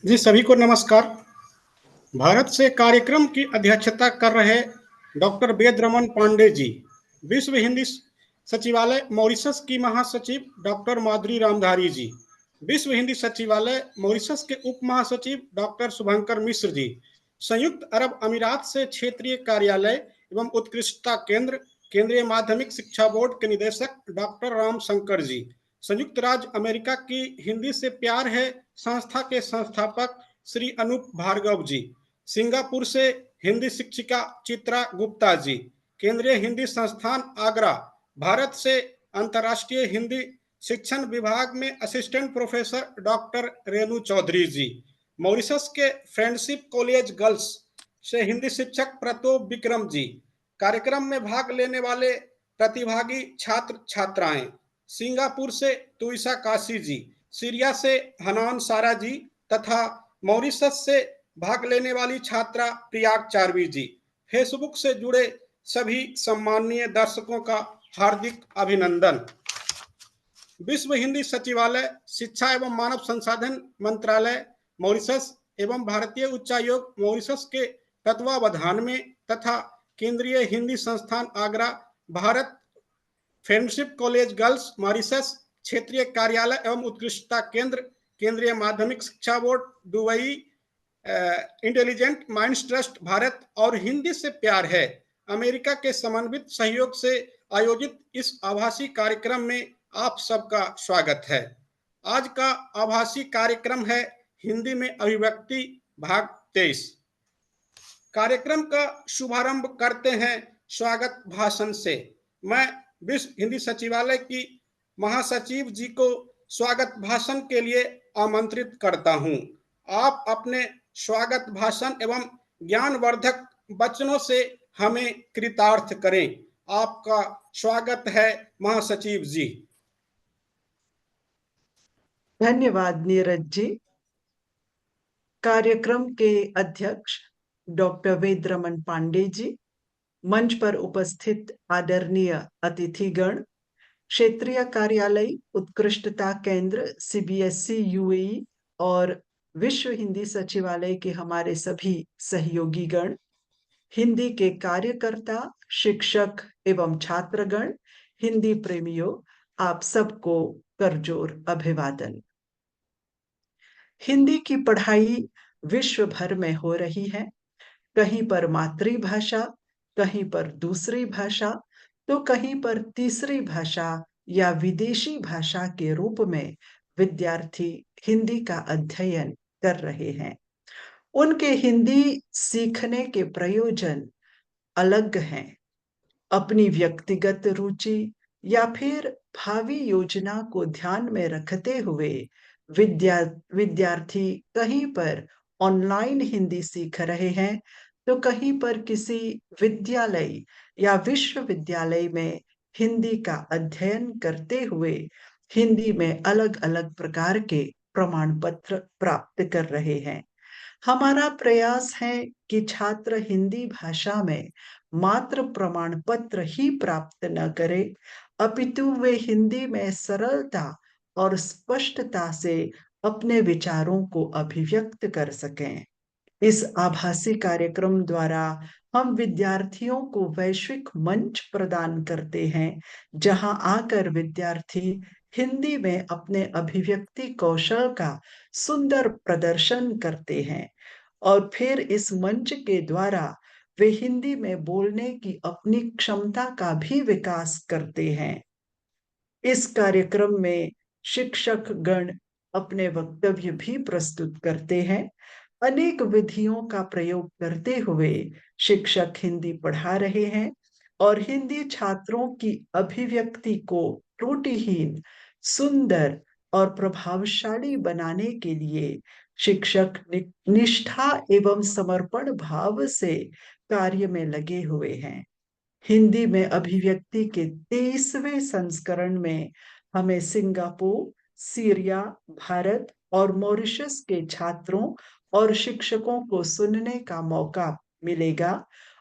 जी, सभी को नमस्कार। भारत से कार्यक्रम की अध्यक्षता कर रहे डॉक्टर वेद रमन पांडे जी, विश्व हिंदी सचिवालय मॉरिशस की महासचिव डॉक्टर माधुरी रामधारी जी, विश्व हिंदी सचिवालय मॉरिशस के उप महासचिव डॉक्टर शुभंकर मिश्र जी, संयुक्त अरब अमीरात से क्षेत्रीय कार्यालय एवं उत्कृष्टता केंद्र केंद्रीय माध्यमिक शिक्षा बोर्ड के निदेशक डॉक्टर राम शंकर जी, संयुक्त राज्य अमेरिका की हिंदी से प्यार है संस्था के संस्थापक श्री अनूप भार्गव जी, सिंगापुर से हिंदी शिक्षिका चित्रा गुप्ता जी, केंद्रीय हिंदी संस्थान आगरा भारत से अंतर्राष्ट्रीय हिंदी शिक्षण विभाग में assistant professor doctor Renu Chaudhary ji, Mauritius के फ्रेंडशिप कॉलेज गर्ल्स से हिंदी शिक्षक प्रतोप विक्रम जी, कार्यक्रम में भाग लेने वाले प्रतिभागी छात्र छात्राएं, सिंगापुर से तुइसा काशी जी, सीरिया से हनान सारा जी तथा मॉरिशस से भाग लेने वाली छात्रा प्रियाग चारवी जी, फेसबुक से जुड़े सभी सम्माननीय दर्शकों का हार्दिक अभिनंदन। विश्व हिंदी सचिवालय शिक्षा एवं मानव संसाधन मंत्रालय मॉरिशस एवं भारतीय उच्चायोग मॉरिशस के तत्वावधान में तथा केंद्रीय हिंदी संस्थान Agra Bharat friendship college girls Mauritius क्षेत्रीय कार्यालय एवं उत्कृष्टता केंद्र केंद्रीय माध्यमिक शिक्षा board Dubai intelligent minds trust Bharat और हिंदी से प्यार है अमेरिका के समन्वित सहयोग से आयोजित इस आभासी कार्यक्रम में आप सबका स्वागत है। आज का आभासी कार्यक्रम है हिंदी में अभिव्यक्ति भाग 23। कार्यक्रम का शुभारंभ करते हैं स्वागत भाषण से। मैं विश्व हिंदी सचिवालय की महासचिव जी को स्वागत भाषण के लिए आमंत्रित करता हूं। आप अपने स्वागत भाषण एवं ज्ञानवर्धक वचनों से हमें कृतार्थ करें। आपका स्वागत है महासचिव जी। धन्यवाद नीरज जी। कार्यक्रम के अध्यक्ष डॉक्टर वेद रमन पांडे जी, मंच पर उपस्थित आदरणीय अतिथिगण, क्षेत्रीय कार्यालय उत्कृष्टता केंद्र सीबीएसई यूएई और विश्व हिंदी सचिवालय के हमारे सभी सहयोगी गण, हिंदी के कार्यकर्ता, शिक्षक एवं छात्रगण, हिंदी प्रेमियों, आप सबको करजोर अभिवादन। हिंदी की पढ़ाई विश्व भर में हो रही है, कहीं पर मातृभाषा, कहीं पर दूसरी भाषा, तो कहीं पर तीसरी भाषा या विदेशी भाषा के रूप में विद्यार्थी हिंदी का अध्ययन कर रहे हैं। उनके हिंदी सीखने के प्रयोजन अलग हैं। अपनी व्यक्तिगत रुचि या फिर भावी योजना को ध्यान में रखते हुए विद्यार्थी कहीं पर ऑनलाइन हिंदी सीख रहे हैं, तो कहीं पर किसी विद्यालय या विश्वविद्यालय में हिंदी का अध्ययन करते हुए हिंदी में अलग अलग प्रकार के प्रमाण पत्र प्राप्त कर रहे हैं। हमारा प्रयास है कि छात्र हिंदी भाषा में मात्र प्रमाण पत्र ही प्राप्त न करें, अपितु वे हिंदी में सरलता और स्पष्टता से अपने विचारों को अभिव्यक्त कर सकें। इस आभासी कार्यक्रम द्वारा हम विद्यार्थियों को वैश्विक मंच प्रदान करते हैं, जहां आकर विद्यार्थी हिंदी में अपने अभिव्यक्ति कौशल का सुंदर प्रदर्शन करते हैं और फिर इस मंच के द्वारा वे हिंदी में बोलने की अपनी क्षमता का भी विकास करते हैं। इस कार्यक्रम में शिक्षक गण अपने वक्तव्य भी प्रस्तुत करते हैं। अनेक विधियों का प्रयोग करते हुए शिक्षक हिंदी पढ़ा रहे हैं और हिंदी छात्रों की अभिव्यक्ति को त्रुटिहीन, सुंदर और प्रभावशाली बनाने के लिए शिक्षक निष्ठा एवं समर्पण भाव से कार्य में लगे हुए हैं। हिंदी में अभिव्यक्ति के 23वें संस्करण में हमें सिंगापुर, सीरिया, भारत और मॉरिशस के छात्रों और शिक्षकों को सुनने का मौका मिलेगा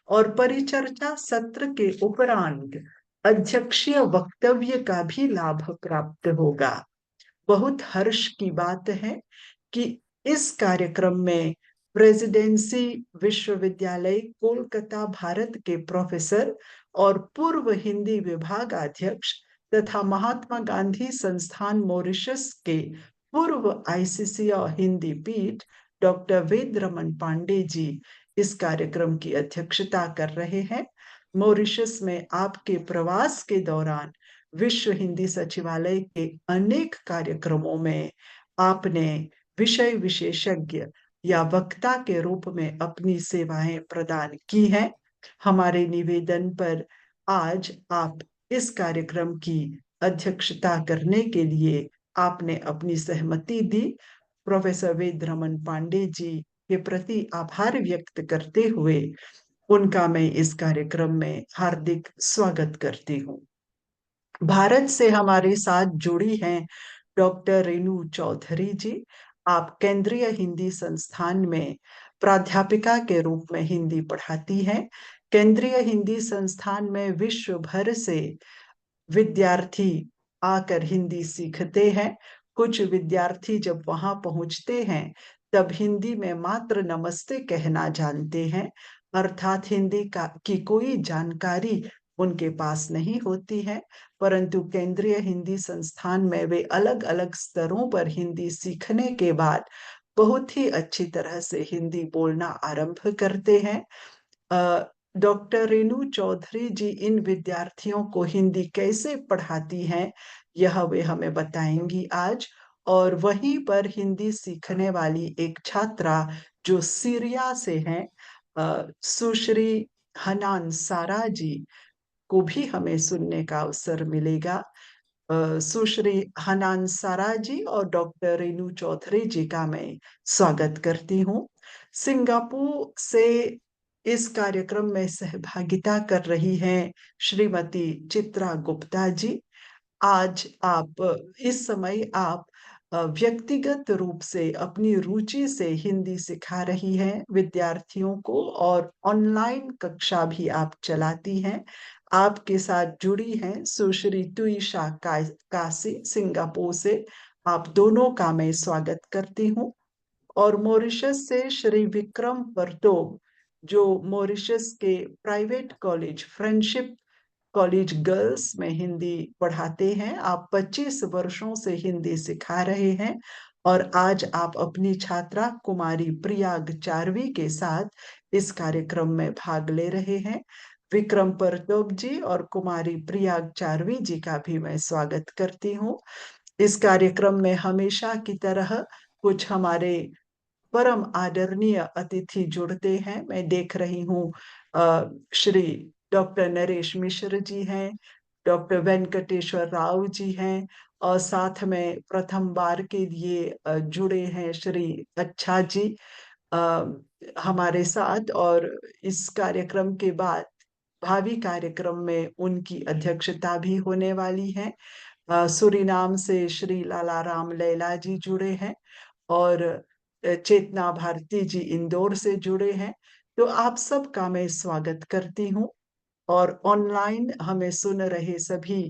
और परिचर्चा सत्र के उपरांत अध्यक्षीय वक्तव्य का भी लाभ प्राप्त होगा। बहुत हर्ष की बात है कि इस कार्यक्रम में प्रेसिडेंसी विश्वविद्यालय कोलकाता भारत के प्रोफेसर और पूर्व हिंदी विभागाध्यक्ष तथा महात्मा गांधी संस्थान मॉरिशस के पूर्व आईसीसी और हिंदी पीठ डॉक्टर वेद रमन पांडे जी इस कार्यक्रम की अध्यक्षता कर रहे हैं। मॉरिशस में आपके प्रवास के दौरान विश्व हिंदी सचिवालय के अनेक कार्यक्रमों में आपने विषय विशेषज्ञ या वक्ता के रूप में अपनी सेवाएं प्रदान की हैं। हमारे निवेदन पर आज आप इस कार्यक्रम की अध्यक्षता करने के लिए आपने अपनी सहमति दी। प्रोफेसर वेद रमन पांडे जी के प्रति आभार व्यक्त करते हुए उनका मैं इस कार्यक्रम में हार्दिक स्वागत करती हूँ। भारत से हमारे साथ जुड़ी हैं डॉक्टर रेणु चौधरी जी। आप केंद्रीय हिंदी संस्थान में प्राध्यापिका के रूप में हिंदी पढ़ाती हैं। केंद्रीय हिंदी संस्थान में विश्व भर से विद्यार्थी आकर हिंदी सीखते हैं। कुछ विद्यार्थी जब वहां पहुंचते हैं तब हिंदी में मात्र नमस्ते कहना जानते हैं, अर्थात हिंदी की कोई जानकारी उनके पास नहीं होती है। परंतु केंद्रीय हिंदी संस्थान में वे अलग अलग स्तरों पर हिंदी सीखने के बाद बहुत ही अच्छी तरह से हिंदी बोलना आरंभ करते हैं। डॉक्टर रेणु चौधरी जी इन विद्यार्थियों को हिंदी कैसे पढ़ाती हैं यह वे हमें बताएंगी आज। और वहीं पर हिंदी सीखने वाली एक छात्रा जो सीरिया से हैं, सुश्री हनान सारा जी को भी हमें सुनने का अवसर मिलेगा। सुश्री हनान सारा जी और डॉक्टर रेणु चौधरी जी का मैं स्वागत करती हूँ। सिंगापुर से इस कार्यक्रम में सहभागिता कर रही हैं श्रीमती चित्रा गुप्ता जी। आज आप इस समय आप व्यक्तिगत रूप से अपनी रुचि से हिंदी सिखा रही हैं विद्यार्थियों को और ऑनलाइन कक्षा भी आप चलाती हैं। आपके साथ जुड़ी हैं सुश्री तुइशा कासी सिंगापुर से। आप दोनों का मैं स्वागत करती हूँ। और मॉरिशस से श्री विक्रम परतोग जो मॉरिशस के private college friendship college girls में हिंदी पढ़ाते हैं। आप 25 वर्षों से हिंदी सिखा रहे हैं और आज आप अपनी छात्रा कुमारी प्रियाग चारवी के साथ इस कार्यक्रम में भाग ले रहे हैं। विक्रम परतोग जी और कुमारी प्रियाग चारवी जी का भी मैं स्वागत करती हूँ। इस कार्यक्रम में हमेशा की तरह कुछ हमारे परम आदरणीय अतिथि जुड़ते हैं। मैं देख रही हूँ श्री डॉक्टर नरेश मिश्र जी हैं, डॉक्टर वेंकटेश्वर राव जी हैं और साथ में प्रथम बार के लिए जुड़े हैं श्री अच्छा जी हमारे साथ। और इस कार्यक्रम के बाद भावी कार्यक्रम में उनकी अध्यक्षता भी होने वाली है। सूरीनाम से श्री लाला राम लैला जी जुड़े हैं और चेतना भारती जी इंदौर से जुड़े हैं। तो आप सबका मैं स्वागत करती हूँ और ऑनलाइन हमें सुन रहे सभी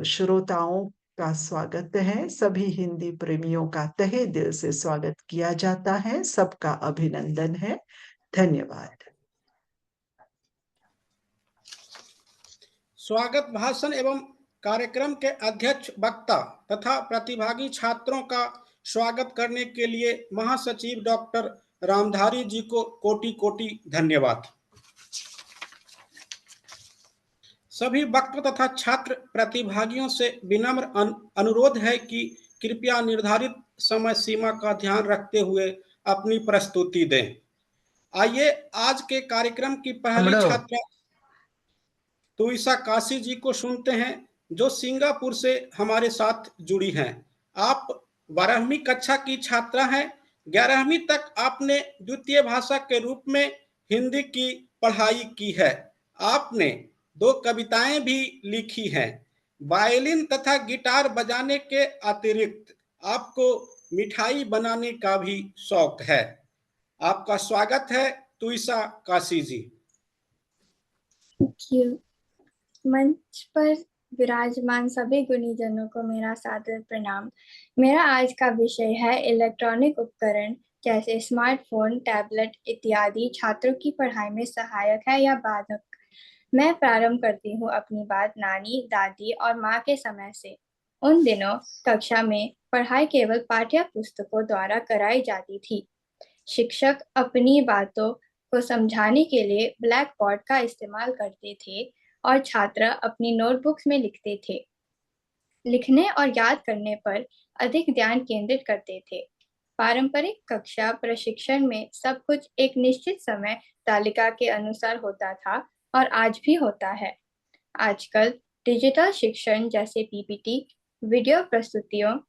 श्रोताओं का स्वागत है। सभी हिंदी प्रेमियों का तहे दिल से स्वागत किया जाता है। सबका अभिनंदन है। धन्यवाद। स्वागत भाषण एवं कार्यक्रम के अध्यक्ष वक्ता तथा प्रतिभागी छात्रों का स्वागत करने के लिए महासचिव डॉक्टर रामधारी जी को कोटि कोटि धन्यवाद। सभी वक्ता तथा छात्र प्रतिभागियों से विनम्र अनुरोध है कि कृपया निर्धारित समय सीमा का ध्यान रखते हुए अपनी प्रस्तुति दें। आइए आज के कार्यक्रम की पहली छात्रा तुइशा काशी जी को सुनते हैं जो सिंगापुर से हमारे साथ जुड़ी हैं। आप 12वीं कक्षा की छात्रा हैं। 11वीं तक आपने द्वितीय भाषा के रूप में हिंदी की पढ़ाई की है। आपने 2 कविताएं भी लिखी हैं। वायलिन तथा गिटार बजाने के अतिरिक्त आपको मिठाई बनाने का भी शौक है। आपका स्वागत है तुइशा काशी जी। Thank you. मंच पर विराजमान सभी गुणीजनों को मेरा सादर प्रणाम। मेरा आज का विषय है इलेक्ट्रॉनिक उपकरण जैसे स्मार्टफोन, टैबलेट इत्यादि छात्रों की पढ़ाई में सहायक है या बाधक। मैं प्रारंभ करती हूँ अपनी बात नानी, दादी और माँ के समय से। उन दिनों कक्षा में पढ़ाई केवल पाठ्य पुस्तकों द्वारा कराई जाती थी। शिक्षक अपनी बातों को समझाने के लिए ब्लैक बोर्ड का इस्तेमाल करते थे और छात्र अपनी नोटबुक्स में लिखते थे। लिखने और याद करने पर अधिक ध्यान केंद्रित करते थे। पारंपरिक कक्षा प्रशिक्षण में सब कुछ एक निश्चित समय तालिका के अनुसार होता था और आज भी होता है। आजकल डिजिटल शिक्षण जैसे पीपीटी, वीडियो प्रस्तुतियों,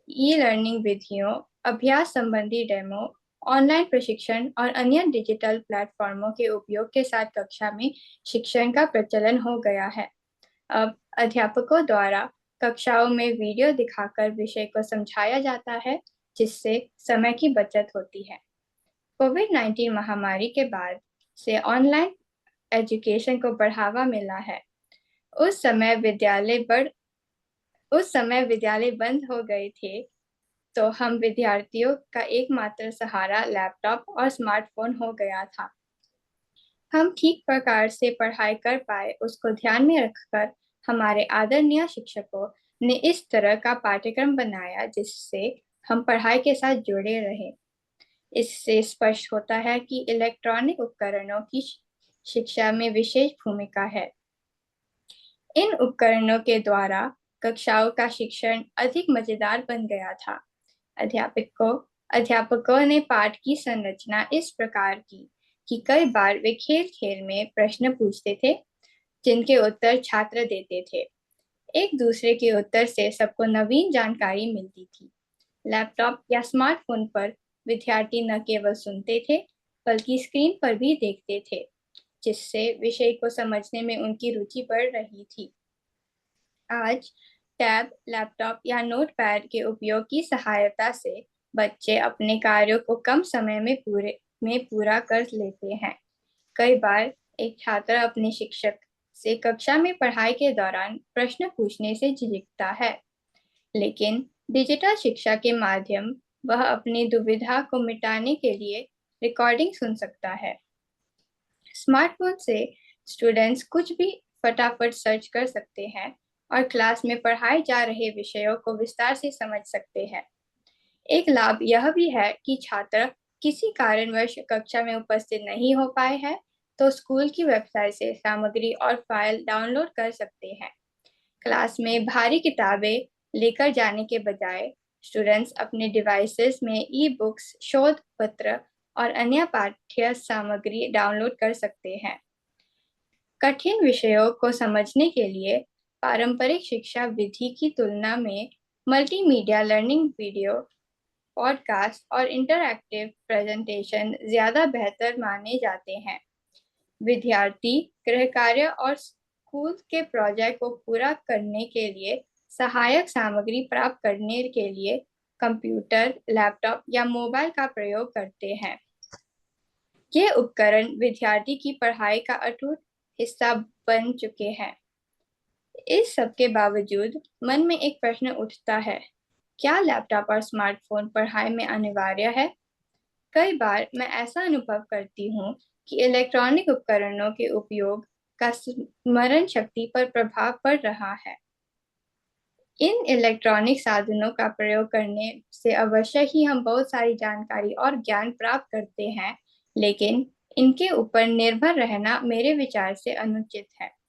ई लर्निंग विधियों, अभ्यास संबंधी डेमो, ऑनलाइन प्रशिक्षण और अन्य डिजिटल प्लेटफॉर्मों के उपयोग के साथ कक्षा में शिक्षण का प्रचलन हो गया है। अब अध्यापकों द्वारा कक्षाओं में वीडियो दिखाकर विषय को समझाया जाता है, जिससे समय की बचत होती है। कोविड-19 महामारी के बाद से ऑनलाइन एजुकेशन को बढ़ावा मिला है। उस समय विद्यालय बंद हो गए थे, तो हम विद्यार्थियों का एकमात्र सहारा लैपटॉप और स्मार्टफोन हो गया था। हम ठीक प्रकार से पढ़ाई कर पाए, उसको ध्यान में रखकर हमारे आदरणीय शिक्षकों ने इस तरह का पाठ्यक्रम बनाया जिससे हम पढ़ाई के साथ जुड़े रहे। इससे स्पष्ट होता है कि इलेक्ट्रॉनिक उपकरणों की शिक्षा में विशेष भूमिका है। इन उपकरणों के द्वारा कक्षाओं का शिक्षण अधिक मजेदार बन गया था। अध्यापकों ने पाठ की संरचना इस प्रकार की कि कई बार वे खेल-खेल में प्रश्न पूछते थे, जिनके उत्तर छात्र देते थे। एक दूसरे के उत्तर से सबको नवीन जानकारी मिलती थी। लैपटॉप या स्मार्टफोन पर विद्यार्थी न केवल सुनते थे, बल्कि स्क्रीन पर भी देखते थे, जिससे विषय को समझने में उनकी रुचि बढ़ रही थी। आज टैब, लैपटॉप या नोटपैड के उपयोग की सहायता से बच्चे अपने कार्यों को कम समय में पूरा कर लेते हैं। कई बार एक छात्र अपने शिक्षक से कक्षा में पढ़ाई के दौरान प्रश्न पूछने से झिझकता है, लेकिन डिजिटल शिक्षा के माध्यम वह अपनी दुविधा को मिटाने के लिए रिकॉर्डिंग सुन सकता है। स्मार्टफोन से स्टूडेंट्स कुछ भी फटाफट सर्च कर सकते हैं और क्लास में पढ़ाए जा रहे विषयों को विस्तार से समझ सकते हैं। एक लाभ यह भी है कि छात्र किसी कारणवश कक्षा में उपस्थित नहीं हो पाए हैं, तो स्कूल की वेबसाइट से सामग्री और फाइल डाउनलोड कर सकते हैं। क्लास में भारी किताबें लेकर जाने के बजाय स्टूडेंट्स अपने डिवाइसेस में ई-बुक्स, शोध पत्र और अन्य पाठ्य सामग्री डाउनलोड कर सकते हैं। कठिन विषयों को समझने के लिए पारंपरिक शिक्षा विधि की तुलना में मल्टीमीडिया लर्निंग वीडियो, पॉडकास्ट और इंटरैक्टिव प्रेजेंटेशन ज़्यादा बेहतर माने जाते हैं। विद्यार्थी गृह कार्य और स्कूल के प्रोजेक्ट को पूरा करने के लिए सहायक सामग्री प्राप्त करने के लिए कंप्यूटर, लैपटॉप या मोबाइल का प्रयोग करते हैं। ये उपकरण विद्यार्थी की पढ़ाई का अटूट हिस्सा बन चुके हैं। इस सब के बावजूद मन में एक प्रश्न उठता है, क्या लैपटॉप और स्मार्टफोन पढ़ाई में अनिवार्य है? कई बार मैं ऐसा अनुभव करती हूँ कि इलेक्ट्रॉनिक उपकरणों के उपयोग का स्मरण शक्ति पर प्रभाव पड़ रहा है। इन इलेक्ट्रॉनिक साधनों का प्रयोग करने से अवश्य ही हम बहुत सारी जानकारी और ज्ञान प्राप्त करते हैं, लेकिन इनके ऊपर निर्भर रहना मेरे विचार से अनुचित है।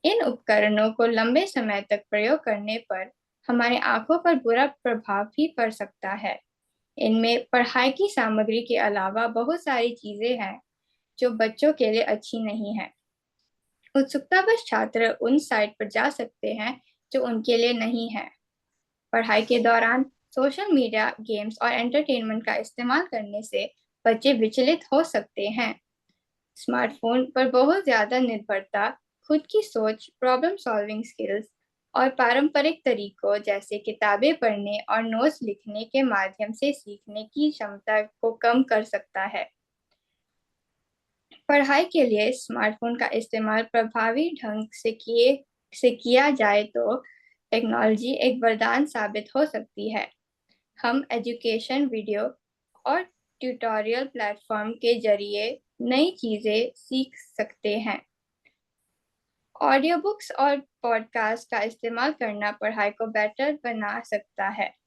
इन उपकरणों को लंबे समय तक प्रयोग करने पर हमारी आंखों पर बुरा प्रभाव भी पड़ सकता है। इनमें पढ़ाई की सामग्री के अलावा बहुत सारी चीजें हैं जो बच्चों के लिए अच्छी नहीं है। उत्सुकतावश छात्र उन साइट पर जा सकते हैं जो उनके लिए नहीं है। पढ़ाई के दौरान सोशल मीडिया, गेम्स और एंटरटेनमेंट का इस्तेमाल करने से बच्चे विचलित हो सकते हैं। स्मार्टफोन पर बहुत ज्यादा निर्भरता खुद की सोच, प्रॉब्लम सॉल्विंग स्किल्स और पारंपरिक तरीकों जैसे किताबें पढ़ने और नोट्स लिखने के माध्यम से सीखने की क्षमता को कम कर सकता है। पढ़ाई के लिए स्मार्टफोन का इस्तेमाल प्रभावी ढंग से किए से किया जाए तो टेक्नोलॉजी एक वरदान साबित हो सकती है। हम एजुकेशन वीडियो और ट्यूटोरियल प्लेटफॉर्म के जरिए नई चीजें सीख सकते हैं। ऑडियो बुक्स और पॉडकास्ट का इस्तेमाल करना पढ़ाई को बेहतर बना सकता है।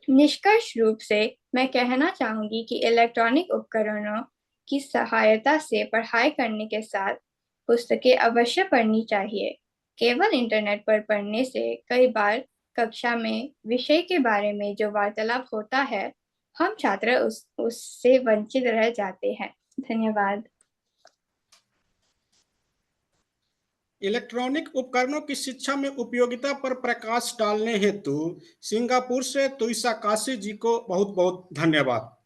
निष्कर्ष रूप से मैं कहना चाहूंगी कि इलेक्ट्रॉनिक उपकरणों की सहायता से पढ़ाई करने के साथ पुस्तकें अवश्य पढ़नी चाहिए। केवल इंटरनेट पर पढ़ने से कई बार कक्षा में विषय के बारे में जो वार्तालाप होता है, हम छात्र उससे वंचित रह जाते हैं। धन्यवाद। इलेक्ट्रॉनिक उपकरणों की शिक्षा में उपयोगिता पर प्रकाश डालने हेतु सिंगापुर से तुइसा काशी जी को बहुत बहुत धन्यवाद।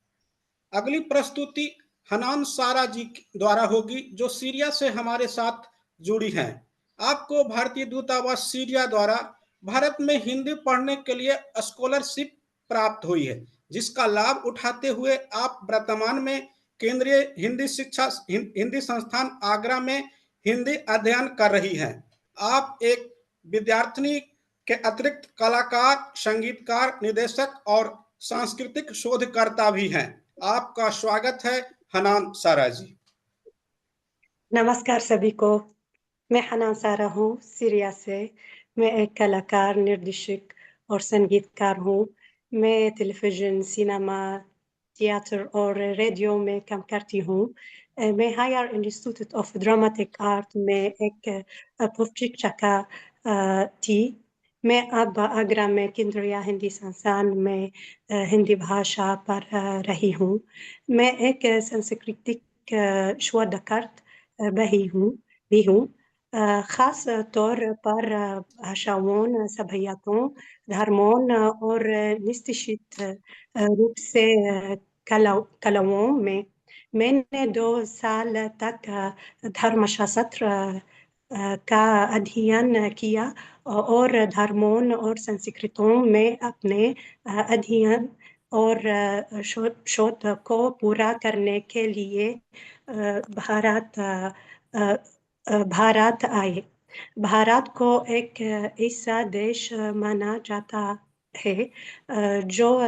अगली प्रस्तुति हनान सारा जी द्वारा होगी, जो सीरिया से हमारे साथ जुड़ी हैं। आपको भारतीय दूतावास सीरिया द्वारा भारत में हिंदी पढ़ने के लिए स्कॉलरशिप प्राप्त हुई है, जिसका लाभ उठाते हुए आप वर्तमान में केंद्रीय हिंदी संस्थान आगरा में हिंदी अध्ययन कर रही हैं। आप एक विद्यार्थिनी के अतिरिक्त कलाकार, संगीतकार, निदेशक और सांस्कृतिक शोधकर्ता भी हैं। आपका स्वागत है हनान सारा जी। नमस्कार सभी को। मैं हनान सारा हूँ, सीरिया से। मैं एक कलाकार, निर्देशक और संगीतकार हूँ। मैं टेलीविजन, सिनेमा, थिएटर और रेडियो में काम करती हूँ। मैं higher institute of dramatic art में एक प्रशिक्षिका थी। मैं अब आगरा में केंद्रीय हिंदी संस्थान में हिंदी भाषा पढ़ रही हूँ। मैं एक सांस्कृतिक शोधकर्ता भी हूँ, खास तौर पर भाषाओं, सभ्यताओं, धर्मों और निश्चित रूप से कलाओं में। मैंने 2 साल तक धर्मशास्त्र का अध्ययन किया और धर्मों और संस्कृतियों में अपने अध्ययन और शोध को पूरा करने के लिए भारत आए। भारत को एक ऐसा देश माना जाता है जो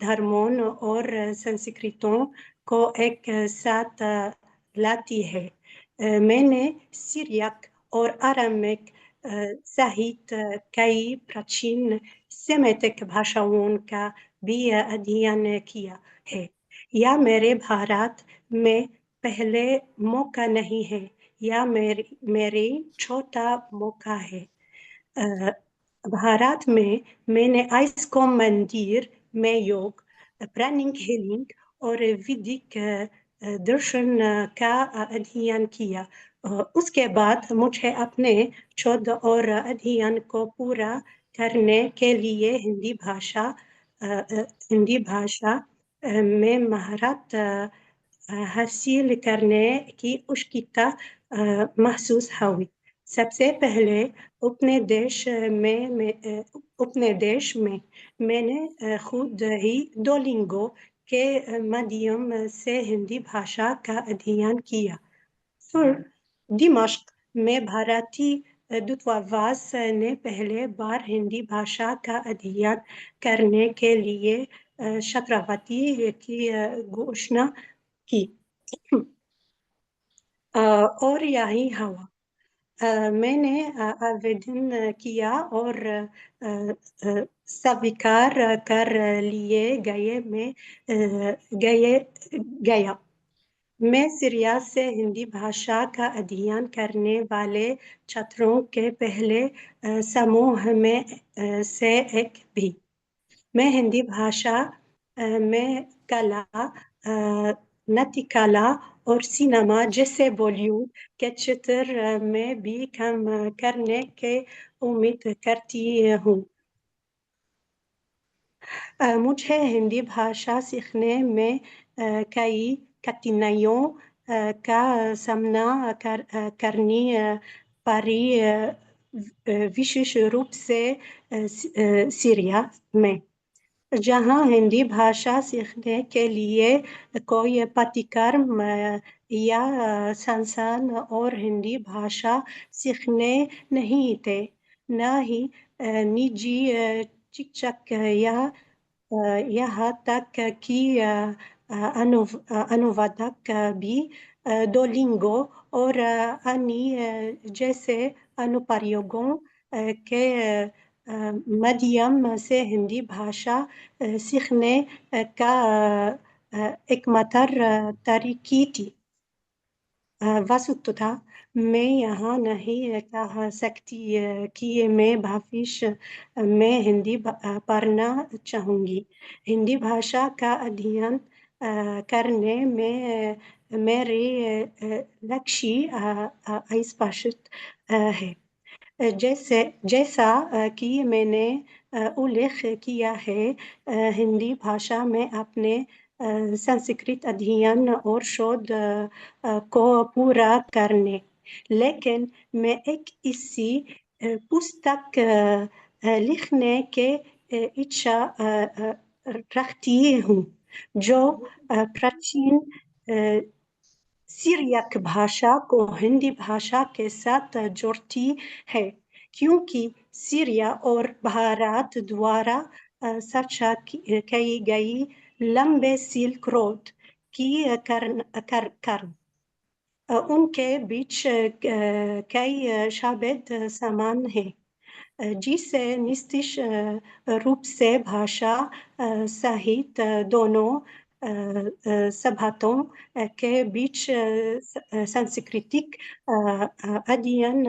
धर्मों और संस्कृतियों को एक साथ लाती है। मैंने सीरियक और अरामिक सहित कई प्राचीन सेमेटिक भाषाओं का भी अध्ययन किया है। यह मेरे भारत में पहले मौका नहीं है, यह मेरी छोटा मौका है। भारत में मैंने आइस्कॉम मंदिर में योग, प्राणिक हीलिंग और वैदिक दर्शन का अध्ययन किया। उसके बाद मुझे अपने शोध और अध्ययन को पूरा करने के लिए हिंदी भाषा में महारत हासिल करने की आवश्यकता महसूस हुई। सबसे पहले अपने देश में मैंने खुद ही डुओलिंगो के माध्यम से हिंदी भाषा का अध्ययन किया। फिर दिमाश्क में भारतीय दूतावास ने पहले बार हिंदी भाषा का अध्ययन करने के लिए छात्रवृत्ति की घोषणा की और यही हुआ। मैंने आवेदन किया और स्वीकार कर लिए गया। मैं सीरिया से हिंदी भाषा का अध्ययन करने वाले छात्रों के पहले समूह में से एक भी। मैं हिंदी भाषा में कला, नाट्यकला और सिनेमा जैसे बॉलीवुड के क्षेत्र में भी काम करने की उम्मीद करती हूँ। मुझे हिंदी भाषा सीखने में कई कठिनाइयों का सामना करनी पड़ी, विशेष रूप से सीरिया में, जहाँ हिंदी भाषा सीखने के लिए कोई पाठ्यक्रम या संस्थान और हिंदी भाषा सीखने नहीं थे, न ही निजी शिक्षक या यहाँ तक कि अनुवादक भी डोलिंगो और अन्य जैसे अनुप्रयोगों के माध्यम से हिंदी भाषा सीखने का एकमात्र तरीकी थी। वस्तुतः मैं यहाँ नहीं कह सकती कि मैं भविष्य में हिंदी पढ़ना चाहूँगी। हिंदी भाषा का अध्ययन करने में मेरे लक्ष्य स्पष्ट है। जैसा कि मैंने उल्लेख किया है, हिंदी भाषा में अपने संस्कृत अध्ययन और शोध को पूरा करने, लेकिन मैं एक ऐसी पुस्तक लिखने के इच्छा रखती हूँ जो प्राचीन सिरियक भाषा को हिंदी भाषा के साथ जोड़ती है, क्योंकि सीरिया और भारत द्वारा साझा की गई लंबे सिल्क रोड की कारण उनके बीच कई शब्द समान हैं, जिससे निश्चित रूप से भाषा साहित्य दोनों सभ्यताओं के बीच सांस्कृतिक अध्ययन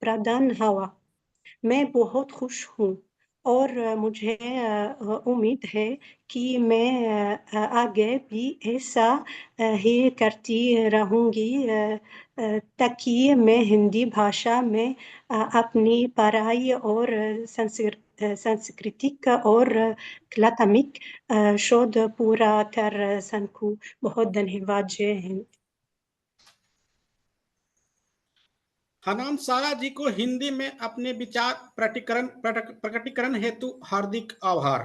प्रदान हुआ। मैं बहुत खुश हूँ और मुझे उम्मीद है कि मैं आगे भी ऐसा ही करती रहूँगी ताकि मैं हिंदी भाषा में अपनी पढ़ाई और सांस्कृतिक और कलात्मक शोध पूरा कर सकूँ। बहुत धन्यवाद। जय हिंद। हनान सारा जी को हिंदी में अपने विचार प्रकटीकरण हेतु हार्दिक आभार।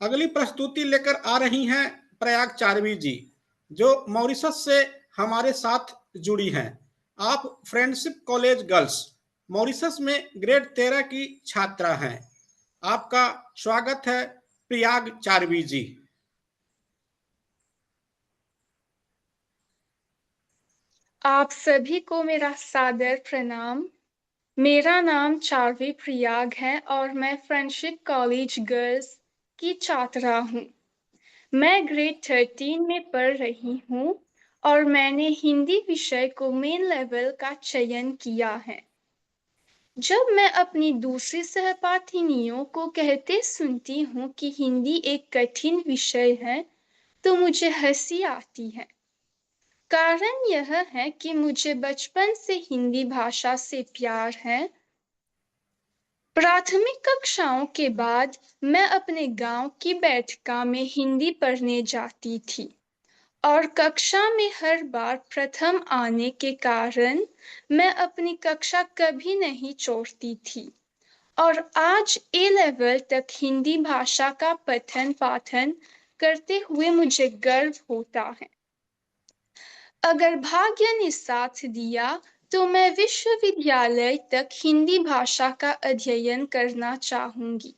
अगली प्रस्तुति लेकर आ रही हैं प्रयाग चारवी जी, जो मॉरिशस से हमारे साथ जुड़ी हैं। आप फ्रेंडशिप कॉलेज गर्ल्स मॉरिशस में ग्रेड 13 की छात्रा हैं। आपका स्वागत है प्रयाग चारवी जी। आप सभी को मेरा सादर प्रणाम। मेरा नाम चारवी प्रयाग है और मैं फ्रेंडशिप कॉलेज गर्ल्स की छात्रा हूँ। मैं ग्रेड 13 में पढ़ रही हूँ और मैंने हिंदी विषय को मेन लेवल का चयन किया है। जब मैं अपनी दूसरी सहपाठिनियों को कहते सुनती हूँ कि हिंदी एक कठिन विषय है, तो मुझे हंसी आती है। कारण यह है कि मुझे बचपन से हिंदी भाषा से प्यार है। प्राथमिक कक्षाओं के बाद मैं अपने गांव की बैठका में हिंदी पढ़ने जाती थी और कक्षा में हर बार प्रथम आने के कारण मैं अपनी कक्षा कभी नहीं छोड़ती थी और आज ए लेवल तक हिंदी भाषा का पठन पाठन करते हुए मुझे गर्व होता है। अगर भाग्य ने साथ दिया तो मैं विश्वविद्यालय तक हिंदी भाषा का अध्ययन करना चाहूंगी,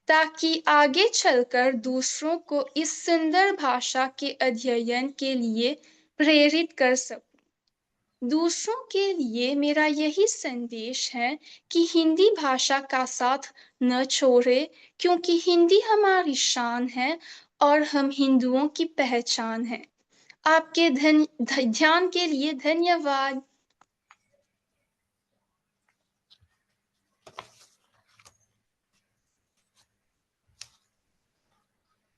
ताकि आगे चलकर दूसरों को इस सुंदर भाषा के अध्ययन के लिए प्रेरित कर सकूं। दूसरों के लिए मेरा यही संदेश है कि हिंदी भाषा का साथ न छोड़े, क्योंकि हिंदी हमारी शान है और हम हिंदुओं की पहचान है। आपके ध्यान के लिए धन्यवाद।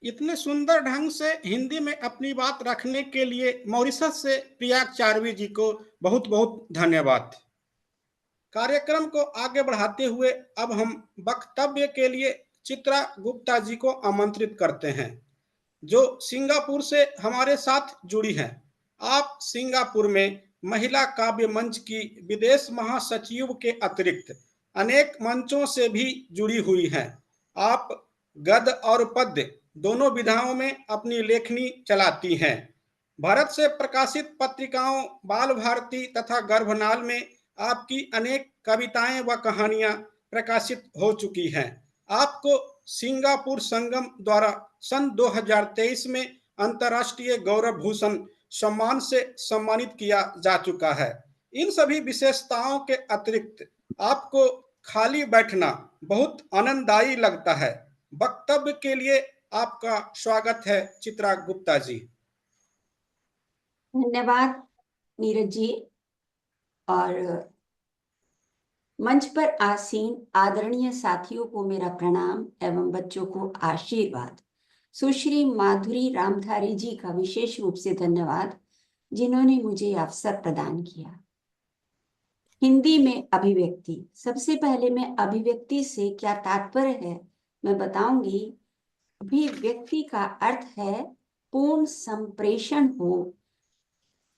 इतने सुंदर ढंग से हिंदी में अपनी बात रखने के लिए मॉरिशस से प्रयाग चारवी जी को बहुत बहुत धन्यवाद। कार्यक्रम को आगे बढ़ाते हुए अब हम वक्तव्य के लिए चित्रा गुप्ता जी को आमंत्रित करते हैं, जो सिंगापुर से हमारे साथ जुड़ी हैं। आप सिंगापुर में महिला काव्य मंच की विदेश महासचिव के अतिरिक्त अनेक मंचों से भी जुड़ी हुई हैं। आप गद्य और पद्य दोनों विधाओं में अपनी लेखनी चलाती हैं। भारत से प्रकाशित पत्रिकाओं बाल भारती तथा गर्भनाल में आपकी अनेक कविताएं व कहानियां प्रकाशित हो चुकी हैं। आपको सिंगापुर संगम द्वारा सन 2023 में अंतर्राष्ट्रीय गौरव भूषण सम्मान से सम्मानित किया जा चुका है। इन सभी विशेषताओं के अतिरिक्त आपको खाली बैठना बहुत आनंददायी लगता है। वक्तव्य के लिए आपका स्वागत है, चित्रा गुप्ता जी। धन्यवाद नीरज जी। और मंच पर आसीन आदरणीय साथियों को मेरा प्रणाम एवं बच्चों को आशीर्वाद। सुश्री माधुरी रामधारी जी का विशेष रूप से धन्यवाद, जिन्होंने मुझे अवसर प्रदान किया। हिंदी में अभिव्यक्ति। सबसे पहले मैं अभिव्यक्ति से क्या तात्पर्य है मैं बताऊंगी। अभिव्यक्ति का अर्थ है पूर्ण संप्रेषण हो,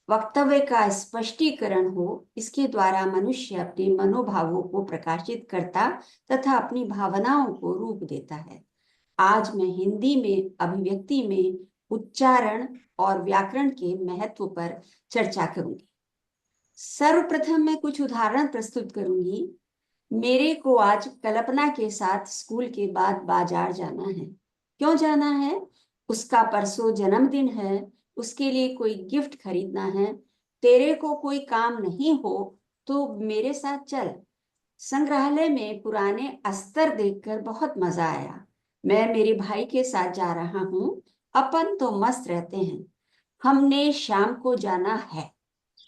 वक्तव्य का स्पष्टीकरण हो। इसके द्वारा मनुष्य अपने मनोभावों को प्रकाशित करता तथा अपनी भावनाओं को रूप देता है। आज मैं हिंदी में अभिव्यक्ति में उच्चारण और व्याकरण के महत्व पर चर्चा करूंगी। सर्वप्रथम मैं कुछ उदाहरण प्रस्तुत करूंगी। मेरे को आज कल्पना के साथ स्कूल के बाद बाजार जाना है। क्यों जाना है? उसका परसों जन्मदिन है, उसके लिए कोई गिफ्ट खरीदना है। तेरे को कोई काम नहीं हो तो मेरे साथ चल। संग्रहालय में पुराने अस्तर देखकर बहुत मजा आया। मैं मेरे भाई के साथ जा रहा हूँ। अपन तो मस्त रहते हैं। हमने शाम को जाना है।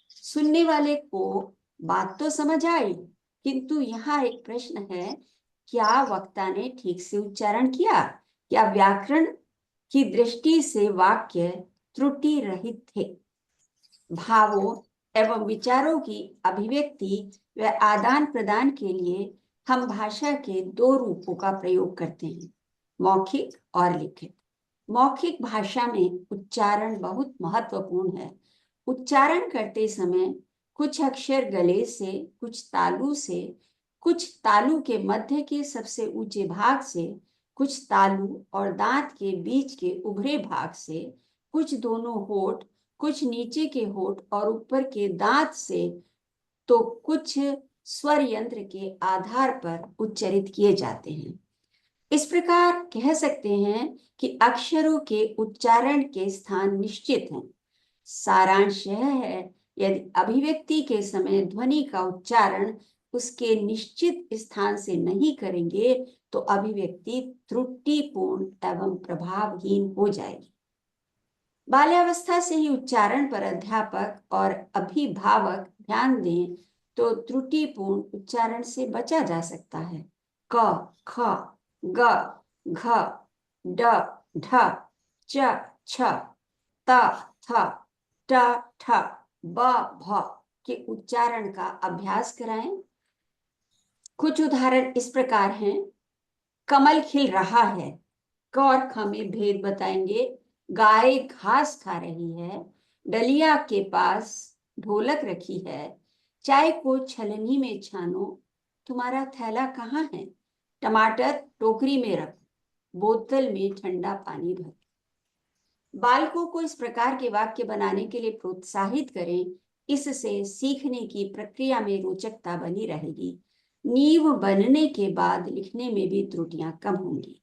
सुनने वाले को बात तो समझ आई, किंतु यहाँ एक प्रश्न है, क्या वक्ता ने ठीक से उच्चारण किया? क्या व्याकरण की दृष्टि से वाक्य त्रुटि रहित थे? भावों एवं विचारों की अभिव्यक्ति व आदान प्रदान के लिए हम भाषा के दो रूपों का प्रयोग करते हैं, मौखिक और लिखित। मौखिक भाषा में उच्चारण बहुत महत्वपूर्ण है। उच्चारण करते समय कुछ अक्षर गले से, कुछ तालु से, कुछ तालु के मध्य के सबसे ऊंचे भाग से, कुछ तालु और दांत के बीच के उभरे भाग से, कुछ दोनों होठ, कुछ नीचे के होठ और ऊपर के दांत से, तो कुछ स्वर यंत्र के आधार पर उच्चारित किए जाते हैं। इस प्रकार कह सकते हैं कि अक्षरों के उच्चारण के स्थान निश्चित हैं। सारांश यह है, यदि अभिव्यक्ति के समय ध्वनि का उच्चारण उसके निश्चित स्थान से नहीं करेंगे तो अभिव्यक्ति त्रुटिपूर्ण एवं प्रभावहीन हो जाएगी। बाल्यावस्था से ही उच्चारण पर अध्यापक और अभिभावक ध्यान दें तो त्रुटिपूर्ण उच्चारण से बचा जा सकता है। क, ख, ग, घ, ड, ढ, च, छ, त, थ, ट, ठ, ब, भ के उच्चारण का अभ्यास कराएं। कुछ उदाहरण इस प्रकार हैं। कमल खिल रहा है। क और ख में भेद बताएंगे। गाय घास खा रही है। डलिया के पास ढोलक रखी है। चाय को छलनी में छानो। तुम्हारा थैला कहाँ है? टमाटर टोकरी में रख। बोतल में ठंडा पानी भर। बालकों को इस प्रकार के वाक्य बनाने के लिए प्रोत्साहित करें। इससे सीखने की प्रक्रिया में रोचकता बनी रहेगी। नींव बनने के बाद लिखने में भी त्रुटियां कम होंगी।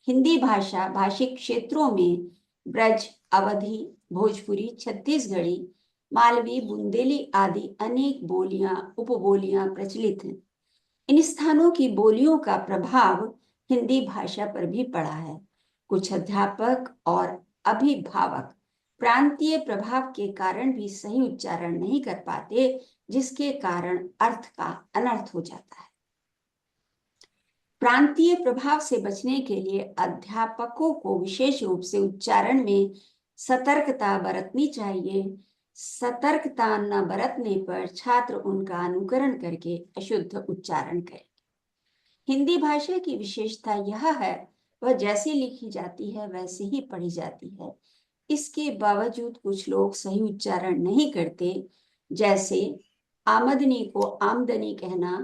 हिंदी भाषा भाषिक क्षेत्रों में ब्रज, अवधी, भोजपुरी, छत्तीसगढ़ी, मालवी, बुंदेली आदि अनेक बोलियां, उपबोलियां प्रचलित हैं। इन स्थानों की बोलियों का प्रभाव हिंदी भाषा पर भी पड़ा है। कुछ अध्यापक और अभिभावक प्रांतीय प्रभाव के कारण भी सही उच्चारण नहीं कर पाते, जिसके कारण अर्थ का अनर्थ हो जाता है। प्रांतीय प्रभाव से बचने के लिए अध्यापकों को विशेष रूप से उच्चारण में सतर्कता बरतनी चाहिए। सतर्कता न बरतने पर छात्र उनका अनुकरण करके अशुद्ध उच्चारण करें। हिंदी भाषा की विशेषता यह है, वह जैसी लिखी जाती है वैसे ही पढ़ी जाती है। इसके बावजूद कुछ लोग सही उच्चारण नहीं करते, जैसे आमदनी को आमदनी कहना,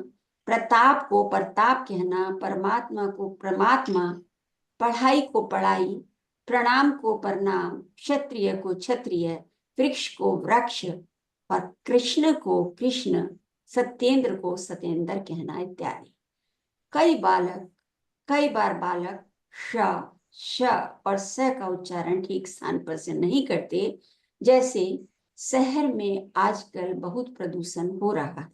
प्रताप को प्रताप कहना, परमात्मा को परमात्मा, पढ़ाई को पढ़ाई, प्रणाम को प्रणाम, क्षत्रिय को क्षत्रिय, वृक्ष को वृक्ष और कृष्ण को कृष्ण, सत्येंद्र को सत्येंद्र कहना इत्यादि। कई बार बालक श और स का उच्चारण ठीक स्थान पर से नहीं करते, जैसे शहर में आजकल बहुत प्रदूषण हो रहा है।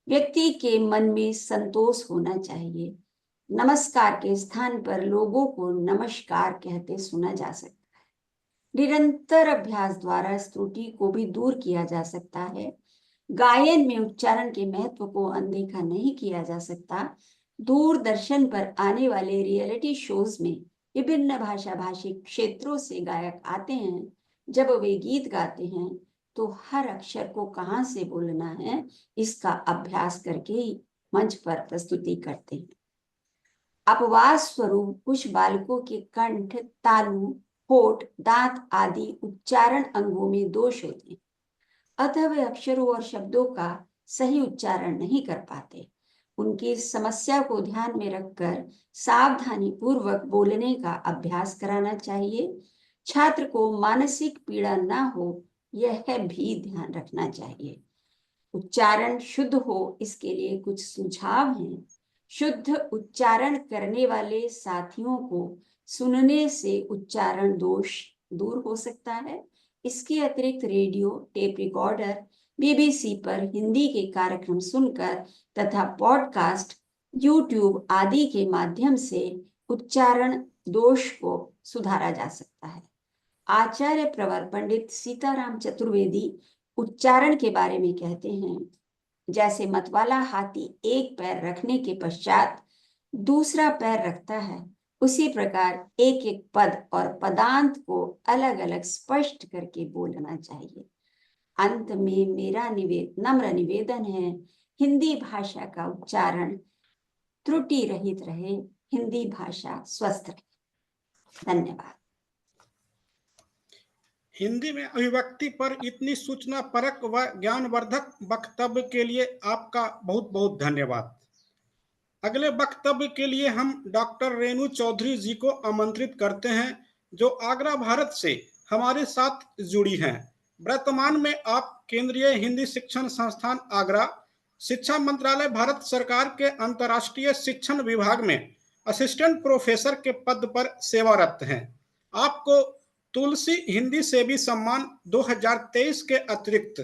व्यक्ति के मन में संतोष होना चाहिए। नमस्कार के स्थान पर लोगों को नमस्कार कहते सुना जा सकता है। निरंतर अभ्यास द्वारा इस त्रुटि को भी दूर किया जा सकता है। गायन में उच्चारण के महत्व को अनदेखा नहीं किया जा सकता। दूरदर्शन पर आने वाले रियलिटी शोज में विभिन्न भाषा भाषी क्षेत्रों से गायक आते हैं। जब वे गीत गाते हैं तो हर अक्षर को कहाँ से बोलना है इसका अभ्यास करके ही मंच पर प्रस्तुति करते हैं। अपवाद स्वरूप कुछ बालकों के कंठ, तालु, होठ, दांत आदि उच्चारण अंगों में दोष होते हैं, अतः वे अक्षरों और शब्दों का सही उच्चारण नहीं कर पाते। उनकी समस्या को ध्यान में रखकर सावधानी पूर्वक बोलने का अभ्यास कराना चाहिए। छात्र को मानसिक पीड़ा ना हो यह भी ध्यान रखना चाहिए। उच्चारण शुद्ध हो इसके लिए कुछ सुझाव हैं। शुद्ध उच्चारण करने वाले साथियों को सुनने से उच्चारण दोष दूर हो सकता है। इसके अतिरिक्त रेडियो, टेप रिकॉर्डर, बीबीसी पर हिंदी के कार्यक्रम सुनकर तथा पॉडकास्ट, यूट्यूब आदि के माध्यम से उच्चारण दोष को सुधारा जा सकता है। आचार्य प्रवर पंडित सीताराम चतुर्वेदी उच्चारण के बारे में कहते हैं, जैसे मतवाला हाथी एक पैर रखने के पश्चात दूसरा पैर रखता है, उसी प्रकार एक एक पद और पदांत को अलग अलग स्पष्ट करके बोलना चाहिए। अंत में मेरा नम्र निवेदन है, हिंदी भाषा का उच्चारण त्रुटि रहित रहे, हिंदी भाषा स्वस्थ रहे। धन्यवाद। हिंदी में अभिव्यक्ति पर इतनी सूचना परक व ज्ञानवर्धक वक्तव्य के लिए आपका बहुत बहुत धन्यवाद। अगले वक्तव्य के लिए हम डॉक्टर रेणु चौधरी जी को आमंत्रित करते हैं, जो आगरा भारत से हमारे साथ जुड़ी हैं। वर्तमान में आप केंद्रीय हिंदी शिक्षण संस्थान आगरा, शिक्षा मंत्रालय भारत सरकार के अंतर्राष्ट्रीय शिक्षण विभाग में असिस्टेंट प्रोफेसर के पद पर सेवारत हैं। आपको तुलसी हिंदी सेवी सम्मान 2023 के अतिरिक्त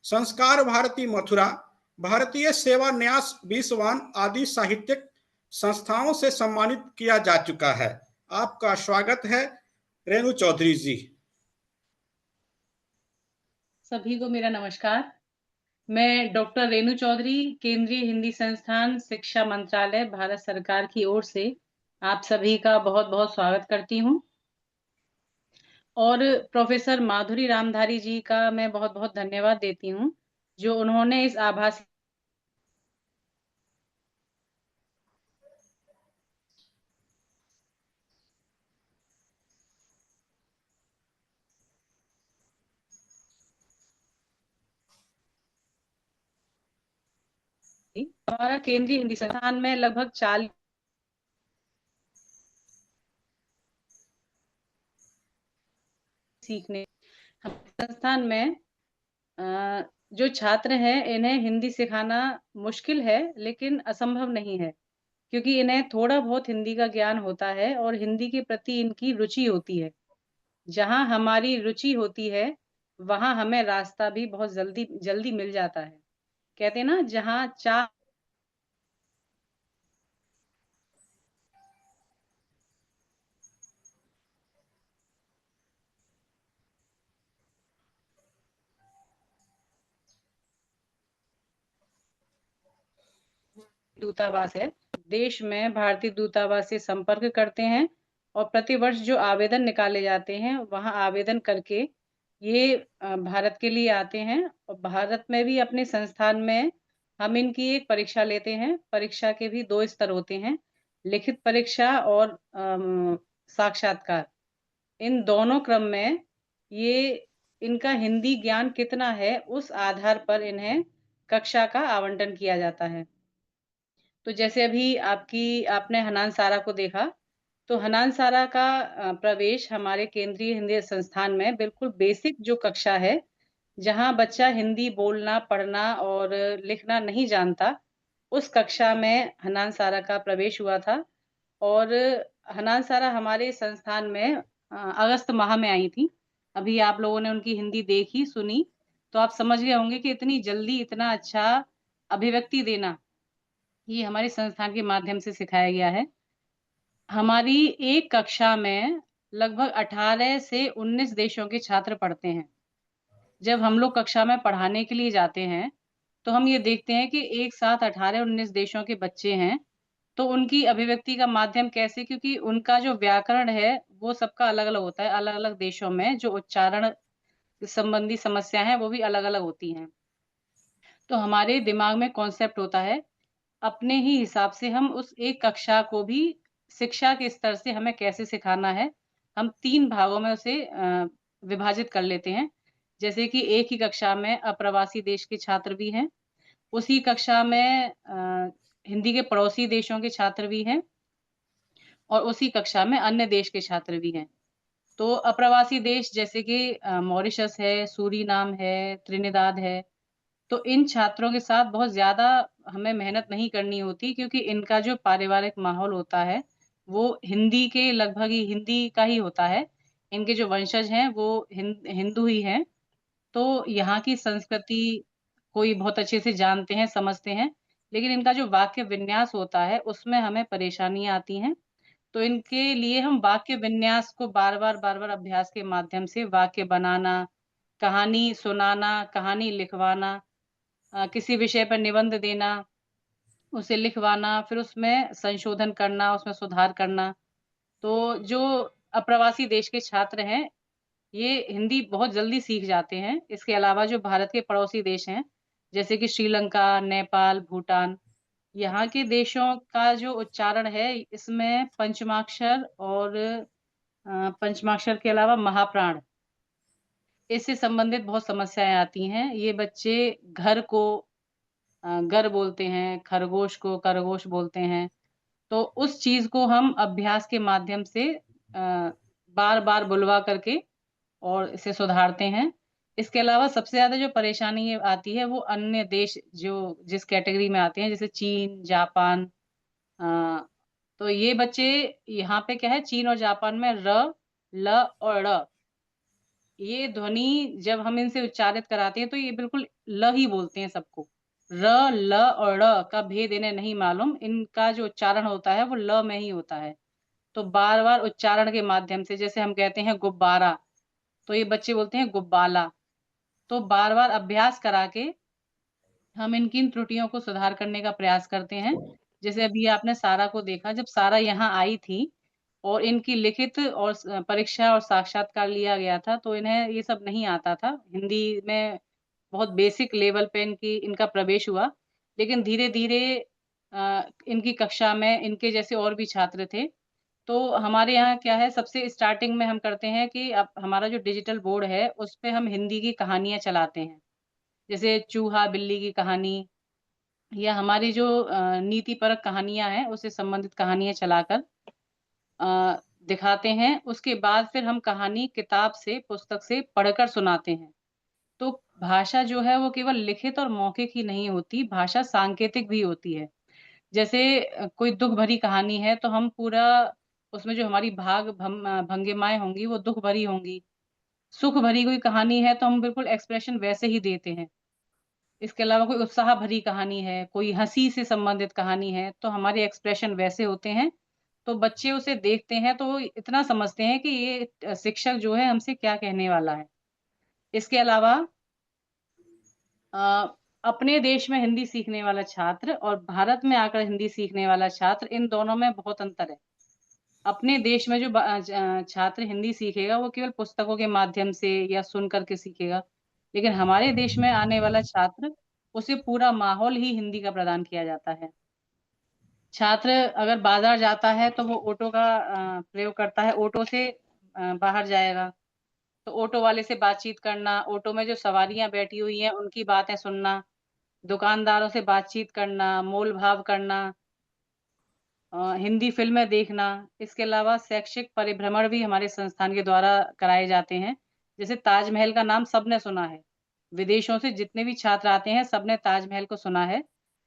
संस्कार भारती मथुरा, भारतीय सेवा न्यास 20वां आदि साहित्यिक संस्थाओं से सम्मानित किया जा चुका है। आपका स्वागत है रेणु चौधरी जी। सभी को मेरा नमस्कार। मैं डॉक्टर रेणु चौधरी, केंद्रीय हिंदी संस्थान शिक्षा मंत्रालय भारत सरकार की ओर से आप सभी का बहुत बहुत स्वागत करती हूँ। और प्रोफेसर माधुरी रामधारी जी का मैं बहुत बहुत धन्यवाद देती हूँ, जो उन्होंने इस आभासी हमारा केंद्रीय हिंदी संस्थान में लगभग 40 सीखने संस्थान में जो छात्र हैं इन्हें हिंदी सिखाना मुश्किल है, लेकिन असंभव नहीं है, क्योंकि इन्हें थोड़ा बहुत हिंदी का ज्ञान होता है और हिंदी के प्रति इनकी रुचि होती है। जहाँ हमारी रुचि होती है वहाँ हमें रास्ता भी बहुत जल्दी जल्दी मिल जाता है। कहते हैं ना, जहाँ चाह दूतावास है, देश में भारतीय दूतावास से संपर्क करते हैं और प्रतिवर्ष जो आवेदन निकाले जाते हैं वहाँ आवेदन करके ये भारत के लिए आते हैं। और भारत में भी अपने संस्थान में हम इनकी एक परीक्षा लेते हैं। परीक्षा के भी 2 स्तर होते हैं, लिखित परीक्षा और साक्षात्कार। इन दोनों क्रम में ये इनका हिंदी ज्ञान कितना है उस आधार पर इन्हें कक्षा का आवंटन किया जाता है। तो जैसे अभी आपने हनान सारा को देखा, तो हनान सारा का प्रवेश हमारे केंद्रीय हिंदी संस्थान में बिल्कुल बेसिक जो कक्षा है, जहाँ बच्चा हिंदी बोलना, पढ़ना और लिखना नहीं जानता, उस कक्षा में हनान सारा का प्रवेश हुआ था। और हनान सारा हमारे संस्थान में अगस्त माह में आई थी। अभी आप लोगों ने उनकी हिंदी देखी, सुनी, तो आप समझ गए होंगे कि इतनी जल्दी इतना अच्छा अभिव्यक्ति देना, ये हमारे संस्थान के माध्यम से सिखाया गया है। हमारी एक कक्षा में लगभग 18 से 19 देशों के छात्र पढ़ते हैं। जब हम लोग कक्षा में पढ़ाने के लिए जाते हैं, तो हम ये देखते हैं कि एक साथ 18-19 देशों के बच्चे हैं, तो उनकी अभिव्यक्ति का माध्यम कैसे, क्योंकि उनका जो व्याकरण है, वो सबका अलग-अलग होता है। अलग-अलग देशों में जो उच्चारण संबंधी समस्याएँ हैं, वो भी अलग-अलग होती हैं। तो हमारे दिमाग में कॉन्सेप्ट होता है, अपने ही हिसाब से हम उस एक कक्षा को भी शिक्षा के स्तर से हमें कैसे सिखाना है, हम 3 भागों में उसे विभाजित कर लेते हैं। जैसे कि एक ही कक्षा में अप्रवासी देश के छात्र भी हैं, उसी कक्षा में हिंदी के पड़ोसी देशों के छात्र भी हैं और उसी कक्षा में अन्य देश के छात्र भी हैं। तो अप्रवासी देश जैसे कि मॉरिशस है, सूरीनाम है, त्रिनिदाद है, तो इन छात्रों के साथ बहुत ज़्यादा हमें मेहनत नहीं करनी होती, क्योंकि इनका जो पारिवारिक माहौल होता है, वो हिंदी के लगभग ही हिंदी का ही होता है। इनके जो वंशज हैं, वो हिंदू ही हैं। तो यहाँ की संस्कृति कोई बहुत अच्छे से जानते हैं, समझते हैं, लेकिन इनका जो वाक्य विन्यास होता है, उसमें हमें परेशानियाँ आती हैं। तो इनके लिए हम वाक्य विन्यास को बार-बार अभ्यास के माध्यम से वाक्य बनाना, कहानी सुनाना, कहानी लिखवाना, किसी विषय पर निबंध देना, उसे लिखवाना, फिर उसमें संशोधन करना, उसमें सुधार करना। तो जो अप्रवासी देश के छात्र हैं, ये हिंदी बहुत जल्दी सीख जाते हैं। इसके अलावा जो भारत के पड़ोसी देश हैं, जैसे कि श्रीलंका, नेपाल, भूटान, यहाँ के देशों का जो उच्चारण है, इसमें पंचमाक्षर और पंचमाक्षर के अलावा महाप्राण, इससे संबंधित बहुत समस्याएँ आती हैं। ये बच्चे घर को घर बोलते हैं, खरगोश को खरगोश बोलते हैं। तो उस चीज़ को हम अभ्यास के माध्यम से बार-बार बुलवा करके और इसे सुधारते हैं। इसके अलावा सबसे ज़्यादा जो परेशानी ये आती है, वो अन्य देश जो जिस कैटेगरी में आते हैं, जैसे चीन, जापान, अ, तो ये बच्चे यहाँ पे क्या है, चीन और जापान में र, ल और ड़, ये ध्वनि जब हम इनसे उच्चारित कराते हैं, तो ये बिल्कुल ल ही बोलते हैं सबको। र, ल और ड़ का भेद इन्हें नहीं मालूम, इनका जो उच्चारण होता है, वो ल में ही होता है। तो बार-बार उच्चारण के माध्यम से, जैसे हम कहते हैं गुब्बारा, तो ये बच्चे बोलते हैं गुब्बाला। तो बार-बार अभ्यास करा के हम इनकी इन त्रुटियों को सुधार करने का प्रयास करते हैं। जैसे अभी आपने सारा को देखा, जब सारा यहाँ आई थी और इनकी लिखित और परीक्षा और साक्षात्कार लिया गया था, तो इन्हें ये सब नहीं आता था। हिंदी में बहुत बेसिक लेवल पे इनका प्रवेश हुआ। लेकिन धीरे-धीरे इनकी कक्षा में इनके जैसे और भी छात्र थे। तो हमारे यहाँ क्या है, सबसे स्टार्टिंग में हम करते हैं कि अब हमारा जो डिजिटल बोर्ड है, उस पे हम हिंदी की कहानियाँ चलाते हैं। जैसे चूहा-बिल्ली की कहानी या हमारी जो नीतिपरक कहानियाँ हैं, उससे संबंधित कहानियाँ चलाकर दिखाते हैं। उसके बाद फिर हम कहानी किताब से, पुस्तक से पढ़कर सुनाते हैं। तो भाषा जो है वो केवल लिखित और मौखिक ही नहीं होती, भाषा सांकेतिक भी होती है। जैसे कोई दुःख भरी कहानी है, तो हम पूरा उसमें जो हमारी भंगिमाएँ होंगी, वो दुःख भरी होंगी। सुख भरी कोई कहानी है, तो हम बिल्कुल एक्सप्रेशन वैसे ही देते हैं। इसके अलावा कोई उत्साह भरी कहानी है, कोई हँसी से संबंधित कहानी है, तो हमारे एक्सप्रेशन वैसे होते हैं। तो बच्चे उसे देखते हैं, तो वो इतना समझते हैं कि ये शिक्षक जो है हमसे क्या कहने वाला है। इसके अलावा अ, अपने देश में हिंदी सीखने वाला छात्र और भारत में आकर हिंदी सीखने वाला छात्र, इन दोनों में बहुत अंतर है। अपने देश में जो छात्र हिंदी सीखेगा, वो केवल पुस्तकों के माध्यम से या सुन कर के सीखेगा। लेकिन हमारे देश में आने वाला छात्र, उसे पूरा माहौल ही हिंदी का प्रदान किया जाता है। छात्र अगर बाज़ार जाता है, तो वो ऑटो का प्रयोग करता है, ऑटो से बाहर जाएगा। तो ऑटो वाले से बातचीत करना, ऑटो में जो सवारियाँ बैठी हुई हैं, उनकी बातें सुनना, दुकानदारों से बातचीत करना, मोल-भाव करना, हिंदी फ़िल्में देखना, इसके अलावा शैक्षिक परिभ्रमण भी हमारे संस्थान के द्वारा कराए जाते हैं। जैसे ताजमहल का नाम सबने सुना है। विदेशों से जितने भी छात्र आते हैं, सबने ताजमहल को सुना है।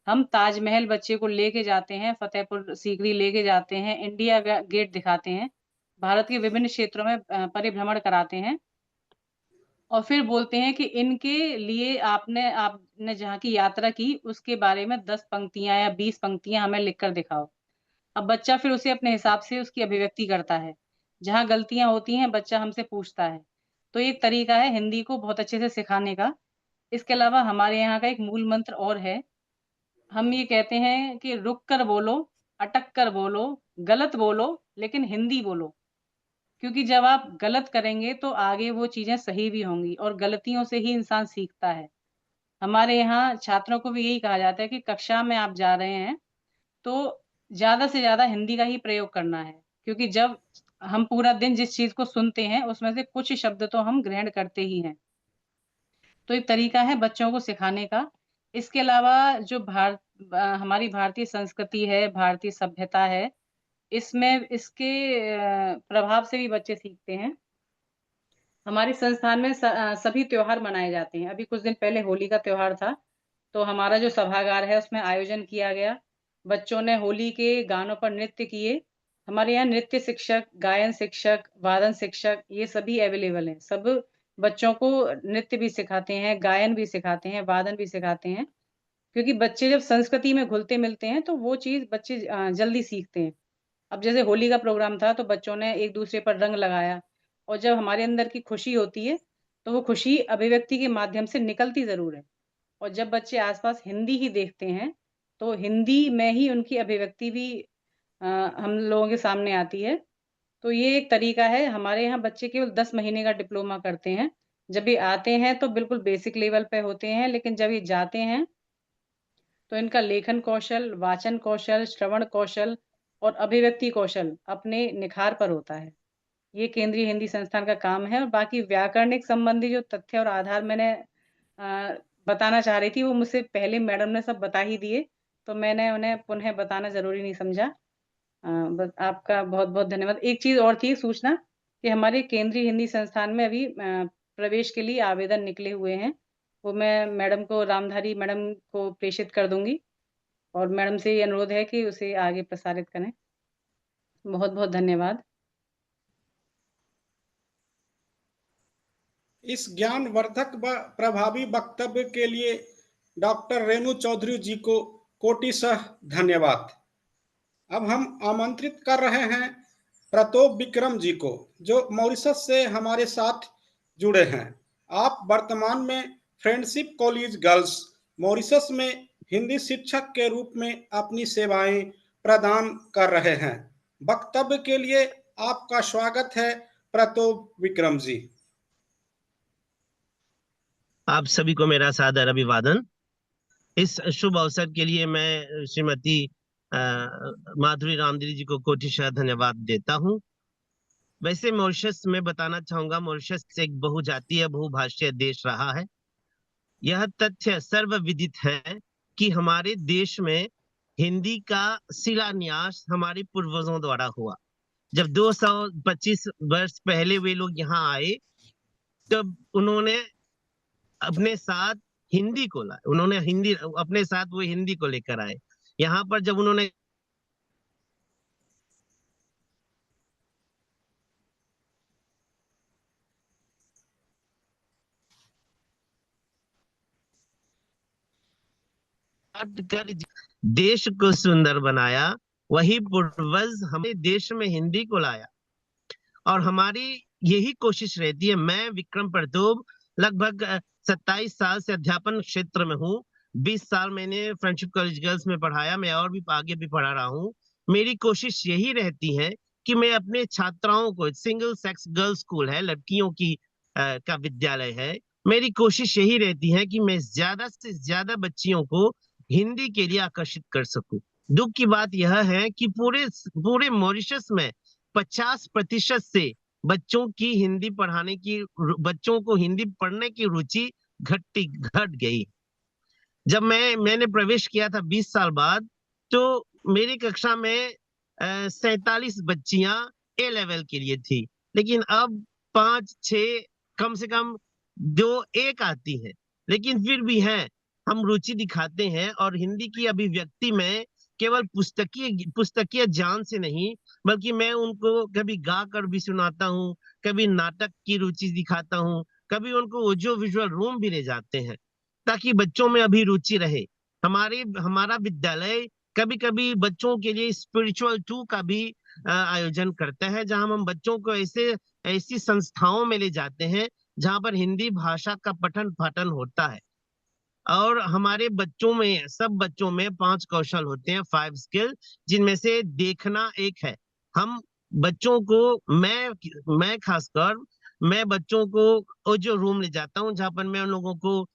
हम ताजमहल बच्चे को लेके जाते हैं, फ़तेहपुर सीकरी लेके जाते हैं, इंडिया गेट दिखाते हैं, भारत के विभिन्न क्षेत्रों में परिभ्रमण कराते हैं और फिर बोलते हैं कि इनके लिए आपने जहाँ की यात्रा की, उसके बारे में 10 पंक्तियाँ या 20 पंक्तियाँ हमें लिख कर दिखाओ। अब बच्चा फिर उसे अपने हिसाब से उसकी अभिव्यक्ति करता है। जहाँ गलतियाँ होती हैं, बच्चा हमसे पूछता है। तो ये एक तरीका है हिंदी को बहुत अच्छे से सिखाने का। इसके अलावा हमारे यहाँ का एक मूल मंत्र और है। हम ये कहते हैं कि रुक कर बोलो, अटक कर बोलो, गलत बोलो, लेकिन हिंदी बोलो। क्योंकि जब आप गलत करेंगे तो आगे वो चीज़ें सही भी होंगी और गलतियों से ही इंसान सीखता है। हमारे यहाँ छात्रों को भी यही कहा जाता है कि कक्षा में आप जा रहे हैं, तो ज़्यादा से ज़्यादा हिंदी का ही प्रयोग करना है। क्योंकि जब हम पूरा दिन जिस चीज़ को सुनते हैं, उसमें से कुछ शब्द तो हम ग्रहण करते ही हैं। तो एक तरीका है बच्चों को सिखाने का। इसके अलावा जो हमारी भारतीय संस्कृति है, भारतीय सभ्यता है, इसमें इसके प्रभाव से भी बच्चे सीखते हैं। हमारे संस्थान में सभी त्योहार मनाए जाते हैं। अभी कुछ दिन पहले होली का त्योहार था, तो हमारा जो सभागार है उसमें आयोजन किया गया। बच्चों ने होली के गानों पर नृत्य किए। हमारे यहाँ नृत्य शिक्षक, गायन शिक्षक, वादन शिक्षक ये सभी अवेलेबल हैं। सब बच्चों को नृत्य भी सिखाते हैं, गायन भी सिखाते हैं, वादन भी सिखाते हैं। क्योंकि बच्चे जब संस्कृति में घुलते-मिलते हैं तो वो चीज़ बच्चे जल्दी सीखते हैं। अब जैसे होली का प्रोग्राम था तो बच्चों ने एक-दूसरे पर रंग लगाया और जब हमारे अंदर की खुशी होती है, तो वो खुशी अभिव्यक्ति के माध्यम से निकलती ज़रूर है। और जब बच्चे आस-पास हिंदी ही देखते हैं, तो हिंदी में ही उनकी अभिव्यक्ति भी हम लोगों के सामने आती है। तो ये एक तरीका है, हमारे यहाँ बच्चे केवल 10 महीने का डिप्लोमा करते हैं। जब ये आते हैं तो बिल्कुल बेसिक लेवल पे होते हैं, लेकिन जब ये जाते हैं, तो इनका लेखन कौशल, वाचन कौशल, श्रवण कौशल और अभिव्यक्ति कौशल अपने निखार पर होता है। ये केंद्रीय हिंदी संस्थान का काम है और बाकी व्याकरणिक संबंधी जो तथ्य और आधार मैंने अ, बताना चाह रही थी, वो मुझसे पहले मैडम ने सब बता ही दिए, तो मैंने उन्हें पुनः बताना ज़रूरी नहीं समझा। बस आपका बहुत-बहुत धन्यवाद। एक चीज़ और थी सूचना कि हमारे केंद्रीय हिंदी संस्थान में अभी प्रवेश के लिए आवेदन निकले हुए हैं। वो मैं मैडम को रामधारी मैडम को प्रेषित कर दूँगी और मैडम से ये अनुरोध है कि उसे आगे प्रसारित करें। बहुत-बहुत धन्यवाद। इस ज्ञानवर्धक व प्रभावी वक्तव्य के लिए डॉक्टर रेणु चौधरी जी को कोटिशः धन्यवाद। अब हम आमंत्रित कर रहे हैं प्रतोप विक्रम जी को, जो मॉरिशस से हमारे साथ जुड़े हैं। आप वर्तमान में फ्रेंडशिप कॉलेज गर्ल्स मॉरिशस में हिंदी शिक्षक के रूप में अपनी सेवाएं प्रदान कर रहे हैं। वक्तव्य के लिए आपका स्वागत है प्रतोप विक्रम जी। आप सभी को मेरा सादर अभिवादन। इस शुभ अवसर के लिए मैं श्रीमती माधुरी रामधारी जी को कोटिशः धन्यवाद देता हूं। वैसे मॉरिशस में बताना चाहूंगा, मॉरिशस एक बहुजातीय बहुभाषीय देश रहा है। यह तथ्य सर्वविदित है कि हमारे देश में हिंदी का शिलान्यास हमारे पूर्वजों द्वारा हुआ। जब 225 वर्ष पहले वे लोग यहाँ आए, तब उन्होंने अपने साथ हिंदी को लाए। उन्होंने हिंदी अपने साथ वो हिंदी को लेकर आए। यहाँ पर जब उन्होंने कर देश को सुंदर बनाया, वही पूर्वज हमें देश में हिंदी को लाया। और हमारी यही कोशिश रहती है। मैं विक्रम प्रतोप लगभग 27 साल से अध्यापन क्षेत्र में हूँ। 20 साल मैंने फ्रेंडशिप कॉलेज गर्ल्स में पढ़ाया। मैं और भी आगे भी पढ़ा रहा हूँ। मेरी कोशिश यही रहती है कि मैं अपने छात्राओं को, सिंगल सेक्स गर्ल्स स्कूल है, लड़कियों की का विद्यालय है, मेरी कोशिश यही रहती है कि मैं ज्यादा से ज्यादा बच्चियों को हिंदी के लिए आकर्षित कर सकूं। दुख की बात यह है कि पूरे मॉरिशस में 50% से बच्चों को हिंदी पढ़ने की रुचि घट गई। जब मैंने प्रवेश किया था 20 साल बाद, तो मेरी कक्षा में 47 बच्चियां ए लेवल के लिए थी, लेकिन अब 5-6 कम से कम 2 एक आती हैं, लेकिन फिर भी हैं, हम रुचि दिखाते हैं और हिंदी की अभिव्यक्ति में केवल पुस्तकीय ज्ञान से नहीं, बल्कि मैं उनको कभी गा कर भी सुनाता हूँ, कभी नाटक की रुचि दिखाता हूँ, कभी उनको ऑडियो विजुअल रूम भी ले जाते हैं, ताकि बच्चों में अभिरुचि रहे। हमारा विद्यालय कभी कभी बच्चों के लिए स्पिरिचुअल टूर का भी आयोजन करता है, जहां हम बच्चों को ऐसी संस्थाओं में ले जाते हैं जहां पर हिंदी भाषा का पठन पाठन होता है। और हमारे सब बच्चों में 5 कौशल होते हैं, 5 स्किल, जिनमें से देखना एक है। हम बच्चों को मैं खासकर मैं बच्चों को जो रूम ले जाता हूँ जहां पर मैं उन लोगों को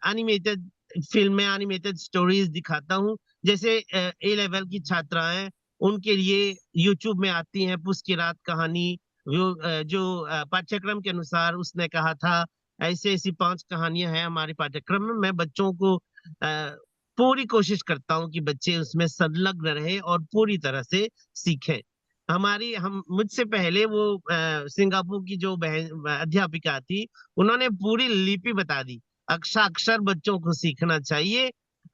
एनिमेटेड फिल्में, एनिमेटेड स्टोरीज दिखाता हूँ। जैसे ए लेवल की छात्राएं, उनके लिए यूट्यूब में आती हैं पुस की रात कहानी, जो पाठ्यक्रम के अनुसार उसने कहा था, ऐसी ऐसी 5 कहानियां हैं हमारे पाठ्यक्रम में। मैं बच्चों को पूरी कोशिश करता हूं कि बच्चे उसमें संलग्न रहे और पूरी तरह से सीखें। हम मुझसे पहले वो सिंगापुर की जो अध्यापिका थी, उन्होंने पूरी लिपि बता दी। अक्षर बच्चों को सीखना चाहिए।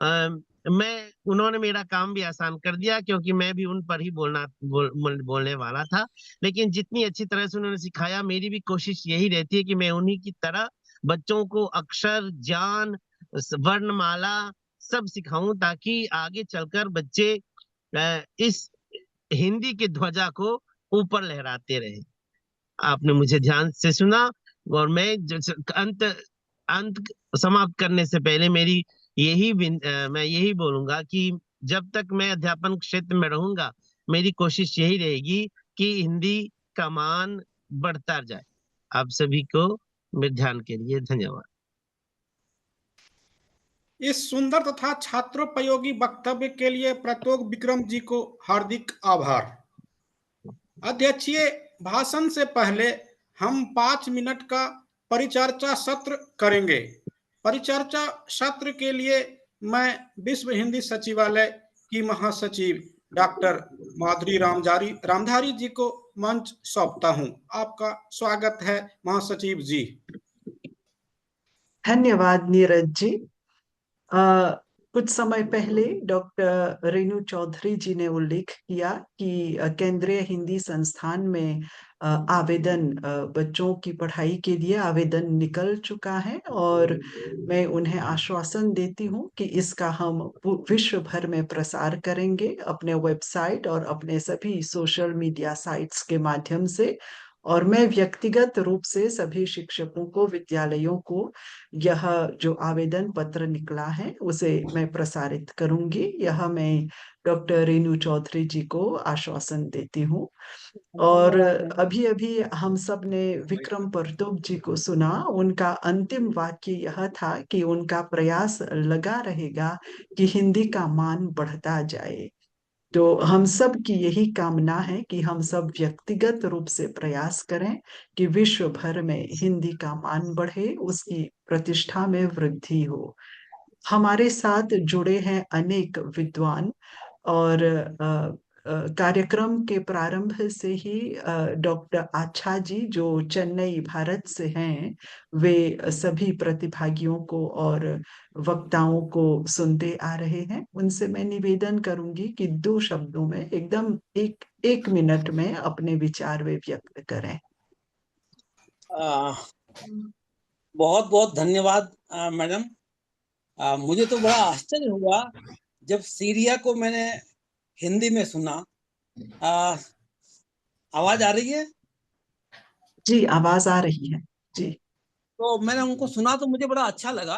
उन्होंने मेरा काम भी आसान कर दिया, क्योंकि मैं भी उन पर ही बोलने वाला था। लेकिन जितनी अच्छी तरह से उन्होंने सिखाया, मेरी भी कोशिश यही रहती है कि मैं उन्हीं की तरह बच्चों को अक्षर, ज्ञान, वर्णमाला सब सिखाऊं, ताकि आगे चलकर बच्चे इस हिंदी की ध्वजा को ऊपर लहराते रहे। आपने मुझे ध्यान से सुना, और मैं अंत समाप्त करने से पहले मैं यही बोलूंगा कि जब तक मैं अध्यापन क्षेत्र में रहूंगा, मेरी कोशिश यही रहेगी कि हिंदी का मान बढ़ता जाए। आप सभी को मेरे ध्यान के लिए धन्यवाद। इस सुंदर तथा छात्रोपयोगी वक्तव्य के लिए प्रतोक विक्रम जी को हार्दिक आभार। अध्यक्षीय भाषण से पहले हम 5 मिनट का परिचर्चा सत्र करेंगे। परिचर्चा सत्र के लिए मैं विश्व हिंदी सचिवालय की महासचिव डॉक्टर माधुरी रामधारी जी को मंच सौंपता हूं। आपका स्वागत है महासचिव जी। धन्यवाद नीरज जी। कुछ समय पहले डॉक्टर रेणु चौधरी जी ने उल्लेख किया कि केंद्रीय हिंदी संस्थान में आवेदन, बच्चों की पढ़ाई के लिए आवेदन निकल चुका है, और मैं उन्हें आश्वासन देती हूँ कि इसका हम विश्व भर में प्रसार करेंगे अपने वेबसाइट और अपने सभी सोशल मीडिया साइट्स के माध्यम से। और मैं व्यक्तिगत रूप से सभी शिक्षकों को, विद्यालयों को यह जो आवेदन पत्र निकला है उसे मैं प्रसारित करूंगी। यह मैं डॉक्टर रेणु चौधरी जी को आश्वासन देती हूँ। और अभी अभी हम सब ने विक्रम परतोक जी को सुना। उनका अंतिम वाक्य यह था कि उनका प्रयास लगा रहेगा कि हिंदी का मान बढ़ता जाए। तो हम सब की यही कामना है कि हम सब व्यक्तिगत रूप से प्रयास करें कि विश्व भर में हिंदी का मान बढ़े, उसकी प्रतिष्ठा में वृद्धि हो। हमारे साथ जुड़े हैं अनेक विद्वान, और कार्यक्रम के प्रारंभ से ही डॉक्टर आच्छा जी, जो चेन्नई भारत से हैं, वे सभी प्रतिभागियों को और वक्ताओं को सुनते आ रहे हैं। उनसे मैं निवेदन करूंगी कि 2 शब्दों में, एकदम एक मिनट में अपने विचार वे व्यक्त करें। बहुत बहुत धन्यवाद मैडम। मुझे तो बड़ा आश्चर्य हुआ जब सीरिया को मैंने हिंदी में सुना। आवाज आ रही है? जी, आवाज आ रही है जी। तो मैंने उनको सुना तो मुझे बड़ा अच्छा लगा।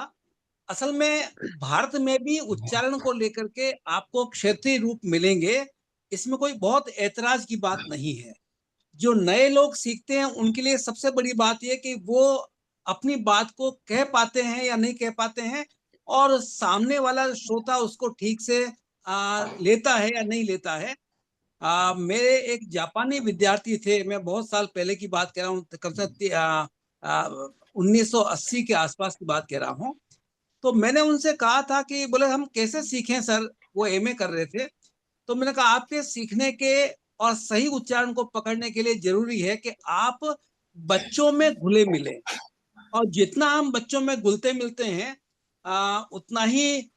असल में भारत में भी उच्चारण को लेकर के आपको क्षेत्रीय रूप मिलेंगे, इसमें कोई बहुत ऐतराज की बात नहीं है। जो नए लोग सीखते हैं उनके लिए सबसे बड़ी बात यह कि वो अपनी बात को कह पाते हैं या नहीं कह पाते हैं, और सामने वाला श्रोता उसको ठीक से लेता है या नहीं लेता है। मेरे एक जापानी विद्यार्थी थे, मैं बहुत साल पहले की बात कह रहा हूँ, कम से 1980 के आसपास की बात कह रहा हूँ। तो मैंने उनसे कहा था कि बोले हम कैसे सीखें सर, वो एमए कर रहे थे। तो मैंने कहा आपके सीखने के और सही उच्चारण को पकड़ने के लिए जरूरी है कि आप बच्चों में घुले मिले, और जितना हम बच्चों में घुलते मिलते हैं उतना ही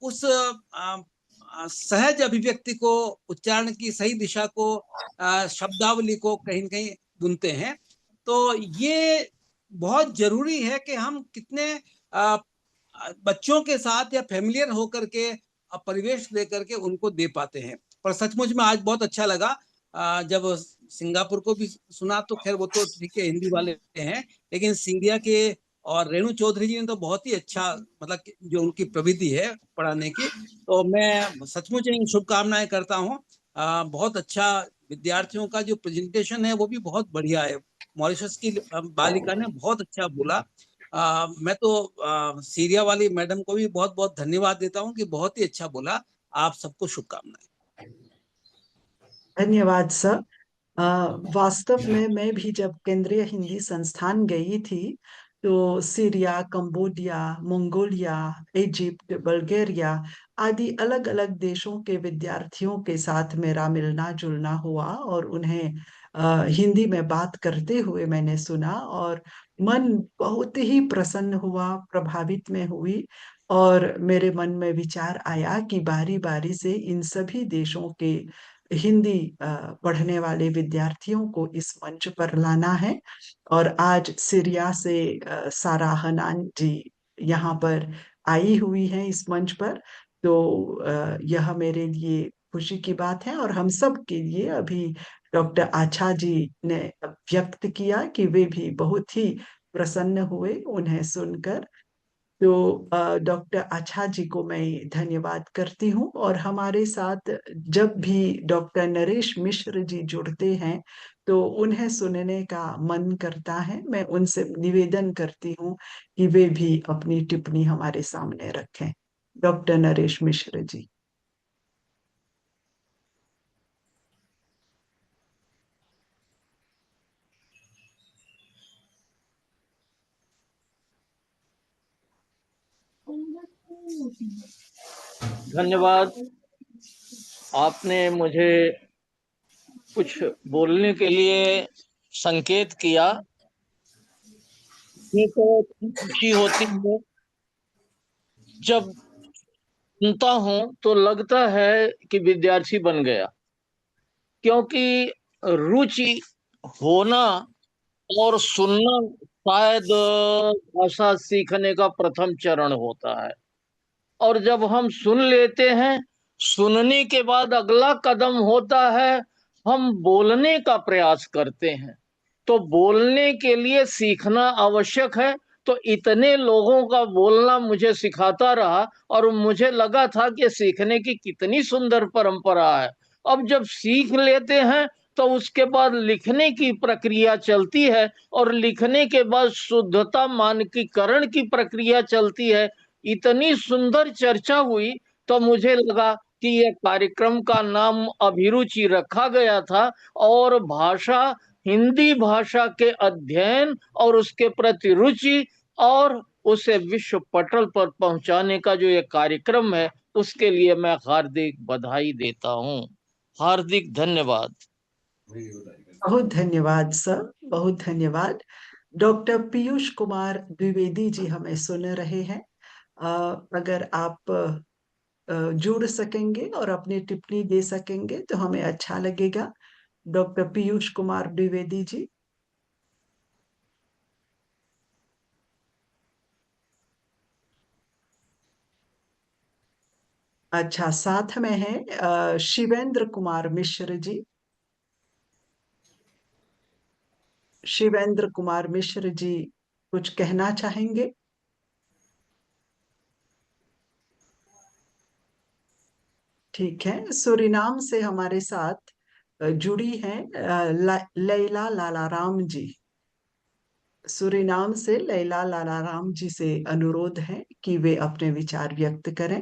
उस सहज अभिव्यक्ति को, उच्चारण की सही दिशा को, शब्दावली को कहीं न कहीं बुनते हैं। तो ये बहुत जरूरी है कि हम कितने बच्चों के साथ या फेमिलियर होकर के परिवेश देकर के उनको दे पाते हैं। पर सचमुच में आज बहुत अच्छा लगा जब सिंगापुर को भी सुना, तो खैर वो तो ठीक है हिंदी वाले हैं, लेकिन सिंधिया के और रेणु चौधरी जी ने तो बहुत ही अच्छा, मतलब जो उनकी प्रविधि है पढ़ाने की, तो मैं सचमुच इन शुभकामनाएं करता हूँ। बहुत अच्छा, विद्यार्थियों का जो प्रेजेंटेशन है वो भी बहुत बढ़िया है। मॉरिशस की बालिका ने बहुत अच्छा बोला। मैं तो सीरिया वाली मैडम को भी बहुत बहुत धन्यवाद देता हूँ कि बहुत ही अच्छा बोला। आप सबको शुभकामनाएं। धन्यवाद सर। वास्तव में मैं भी जब केंद्रीय हिंदी संस्थान गई थी तो Syria, Cambodia, Mongolia, Egypt, Bulgaria आदि अलग अलग देशों के विद्यार्थियों के साथ मेरा मिलना जुलना हुआ और उन्हें हिंदी में बात करते हुए मैंने सुना और मन बहुत ही प्रसन्न हुआ, प्रभावित में हुई। और मेरे मन में विचार आया कि बारी बारी से इन सभी देशों के हिंदी पढ़ने वाले विद्यार्थियों को इस मंच पर लाना है। और आज सीरिया से सारा हनान जी यहाँ पर आई हुई हैं इस मंच पर, तो यह मेरे लिए खुशी की बात है। और हम सब के लिए अभी डॉक्टर आछा जी ने व्यक्त किया कि वे भी बहुत ही प्रसन्न हुए उन्हें सुनकर। तो डॉक्टर आछा जी को मैं धन्यवाद करती हूँ। और हमारे साथ जब भी डॉक्टर नरेश मिश्र जी जुड़ते हैं तो उन्हें सुनने का मन करता है। मैं उनसे निवेदन करती हूँ कि वे भी अपनी टिप्पणी हमारे सामने रखें। डॉक्टर नरेश मिश्र जी। धन्यवाद। आपने मुझे कुछ बोलने के लिए संकेत किया। ये तो खुशी होती है जब सुनता हूं तो लगता है कि विद्यार्थी बन गया, क्योंकि रुचि होना और सुनना शायद भाषा सीखने का प्रथम चरण होता है। और जब हम सुन लेते हैं, सुनने के बाद अगला कदम होता है हम बोलने का प्रयास करते हैं। तो बोलने के लिए सीखना आवश्यक है। तो इतने लोगों का बोलना मुझे सिखाता रहा और मुझे लगा था कि सीखने की कितनी सुंदर परंपरा है। अब जब सीख लेते हैं तो उसके बाद लिखने की प्रक्रिया चलती है और लिखने के बाद शुद्धता मानकीकरण की प्रक्रिया चलती है। इतनी सुंदर चर्चा हुई तो मुझे लगा कि यह कार्यक्रम का नाम अभिरुचि रखा गया था और भाषा, हिंदी भाषा के अध्ययन और उसके प्रति रुचि और उसे विश्व पटल पर पहुंचाने का जो ये कार्यक्रम है उसके लिए मैं हार्दिक बधाई देता हूं। हार्दिक धन्यवाद। बहुत धन्यवाद सर, बहुत धन्यवाद। डॉक्टर पीयूष कुमार द्विवेदी जी हमें सुन रहे हैं। अगर आप जुड़ सकेंगे और अपनी टिप्पणी दे सकेंगे तो हमें अच्छा लगेगा। डॉक्टर पीयूष कुमार द्विवेदी जी। अच्छा, साथ में है शिवेंद्र कुमार मिश्र जी। शिवेंद्र कुमार मिश्र जी कुछ कहना चाहेंगे? ठीक है। सूरीनाम से हमारे साथ जुड़ी हैं लैला लालाराम जी। सूरीनाम से लैला लालाराम जी से अनुरोध है कि वे अपने विचार व्यक्त करें।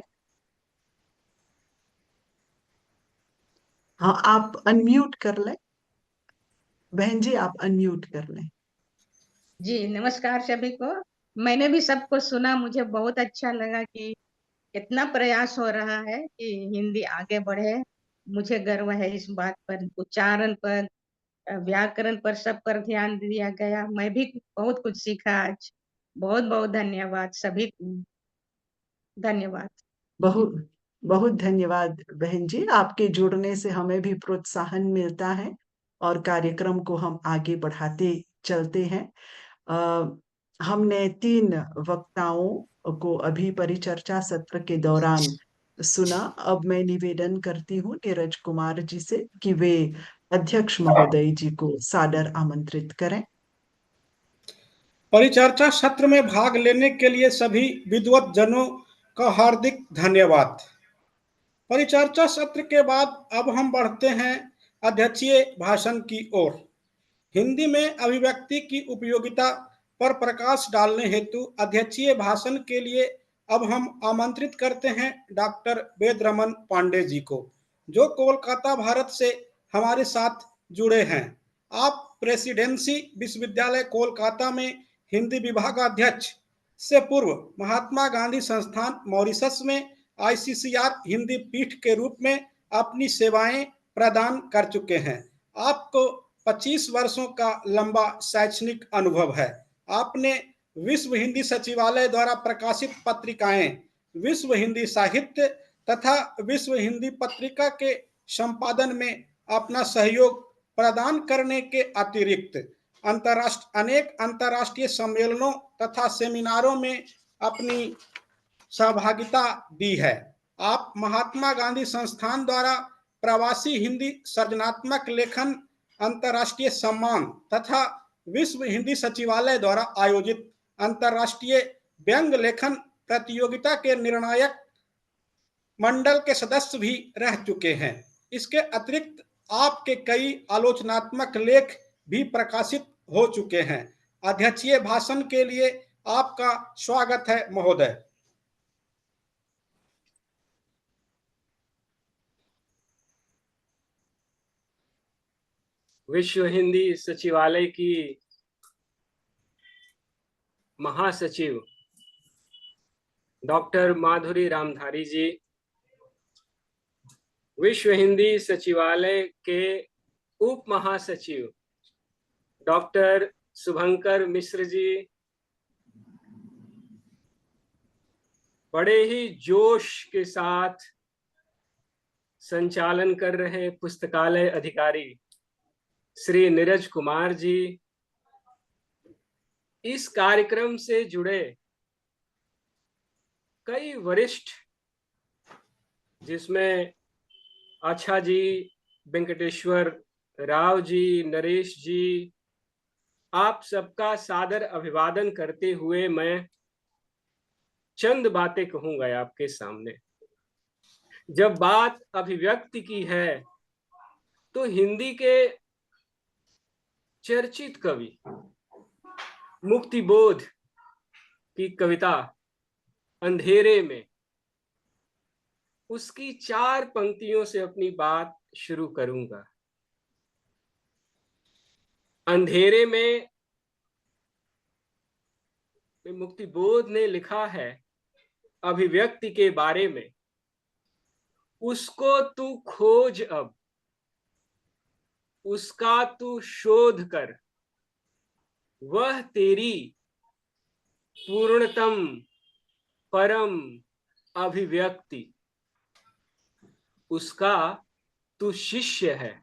हाँ, आप अनम्यूट कर लें। बहन जी, आप अनम्यूट कर लें। जी नमस्कार सभी को। मैंने भी सबको सुना, मुझे बहुत अच्छा लगा कि इतना प्रयास हो रहा है कि हिंदी आगे बढ़े मुझे गर्व है इस बात पर। उच्चारण पर, व्याकरण पर, सब पर ध्यान दिया गया। मैं भी बहुत कुछ सीखा आज। बहुत बहुत धन्यवाद सभी को। धन्यवाद। बहुत बहुत धन्यवाद बहन जी, आपके जुड़ने से हमें भी प्रोत्साहन मिलता है और कार्यक्रम को हम आगे बढ़ाते चलते हैं। हमने 3 वक्ताओं को अभी परिचर्चा सत्र के दौरान सुना। अब मैं निवेदन करती हूँ नीरज कुमार जी से कि वे अध्यक्ष महोदय जी को सादर आमंत्रित करें। परिचर्चा सत्र में भाग लेने के लिए सभी विद्वत जनों का हार्दिक धन्यवाद। परिचर्चा सत्र के बाद अब हम बढ़ते हैं अध्यक्षीय भाषण की ओर। हिंदी में अभिव्यक्ति की उपयोगिता पर प्रकाश डालने हेतु अध्यक्षीय भाषण के लिए अब हम आमंत्रित करते हैं डॉक्टर वेद रमन पांडे जी को, जो कोलकाता भारत से हमारे साथ जुड़े हैं। आप प्रेसिडेंसी विश्वविद्यालय कोलकाता में हिंदी विभागाध्यक्ष से पूर्व महात्मा गांधी संस्थान मॉरिशस में ICCR हिंदी पीठ के रूप में अपनी सेवाएं प्रदान कर चुके हैं। आपको 25 वर्षों का लंबा शैक्षणिक अनुभव है। आपने विश्व हिंदी सचिवालय द्वारा प्रकाशित पत्रिकाएं, विश्व हिंदी साहित्य तथा विश्व हिंदी पत्रिका के संपादन में अपना सहयोग प्रदान करने के अतिरिक्त अनेक अंतर्राष्ट्रीय सम्मेलनों तथा सेमिनारों में अपनी सहभागिता दी है। आप महात्मा गांधी संस्थान द्वारा प्रवासी हिंदी सृजनात्मक लेखन अंतर्राष्ट्रीय सम्मान तथा विश्व हिंदी सचिवालय द्वारा आयोजित अंतर्राष्ट्रीय व्यंग लेखन प्रतियोगिता के निर्णायक मंडल के सदस्य भी रह चुके हैं। इसके अतिरिक्त आपके कई आलोचनात्मक लेख भी प्रकाशित हो चुके हैं। अध्यक्षीय भाषण के लिए आपका स्वागत है महोदय। विश्व हिंदी सचिवालय की महासचिव डॉक्टर माधुरी रामधारी जी, विश्व हिंदी सचिवालय के उप महासचिव डॉक्टर शुभंकर मिश्र जी, बड़े ही जोश के साथ संचालन कर रहे पुस्तकालय अधिकारी श्री नीरज कुमार जी, इस कार्यक्रम से जुड़े कई वरिष्ठ, जिसमें अच्छा जी, वेंकटेश्वर राव जी, नरेश जी, आप सबका सादर अभिवादन करते हुए मैं चंद बातें कहूंगा आपके सामने। जब बात अभिव्यक्ति की है तो हिंदी के चर्चित कवि मुक्तिबोध की कविता अंधेरे में, उसकी 4 पंक्तियों से अपनी बात शुरू करूंगा। अंधेरे में मुक्तिबोध ने लिखा है अभिव्यक्ति के बारे में, उसको तू खोज अब, उसका तू शोध कर, वह तेरी पूर्णतम परम अभिव्यक्ति, उसका तू शिष्य है,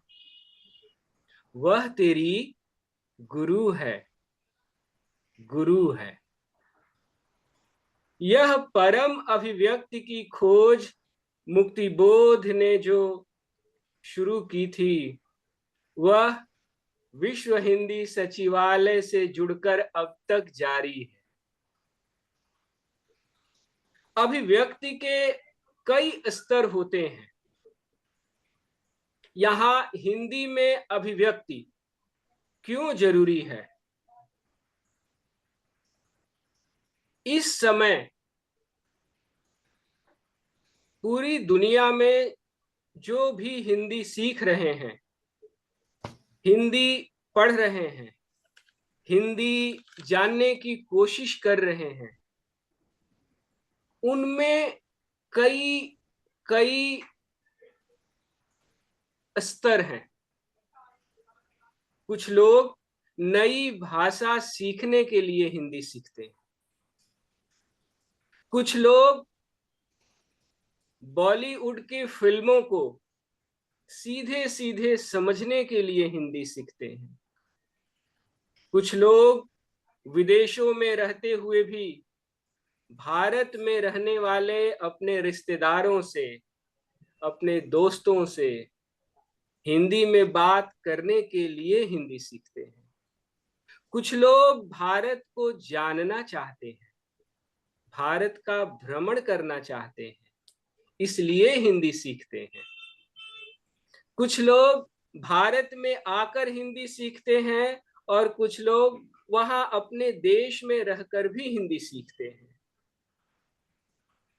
वह तेरी गुरु है, गुरु है। यह परम अभिव्यक्ति की खोज मुक्तिबोध ने जो शुरू की थी, वह विश्व हिंदी सचिवालय से जुड़कर अब तक जारी है। अभिव्यक्ति के कई स्तर होते हैं। यहां हिंदी में अभिव्यक्ति क्यों जरूरी है? इस समय पूरी दुनिया में जो भी हिंदी सीख रहे हैं, हिंदी पढ़ रहे हैं, हिंदी जानने की कोशिश कर रहे हैं, उनमें कई स्तर हैं। कुछ लोग नई भाषा सीखने के लिए हिंदी सीखते हैं। कुछ लोग बॉलीवुड की फिल्मों को सीधे सीधे समझने के लिए हिंदी सीखते हैं। कुछ लोग विदेशों में रहते हुए भी भारत में रहने वाले अपने रिश्तेदारों से, अपने दोस्तों से हिंदी में बात करने के लिए हिंदी सीखते हैं। कुछ लोग भारत को जानना चाहते हैं, भारत का भ्रमण करना चाहते हैं, इसलिए हिंदी सीखते हैं। कुछ लोग भारत में आकर हिंदी सीखते हैं और कुछ लोग वहां अपने देश में रहकर भी हिंदी सीखते हैं।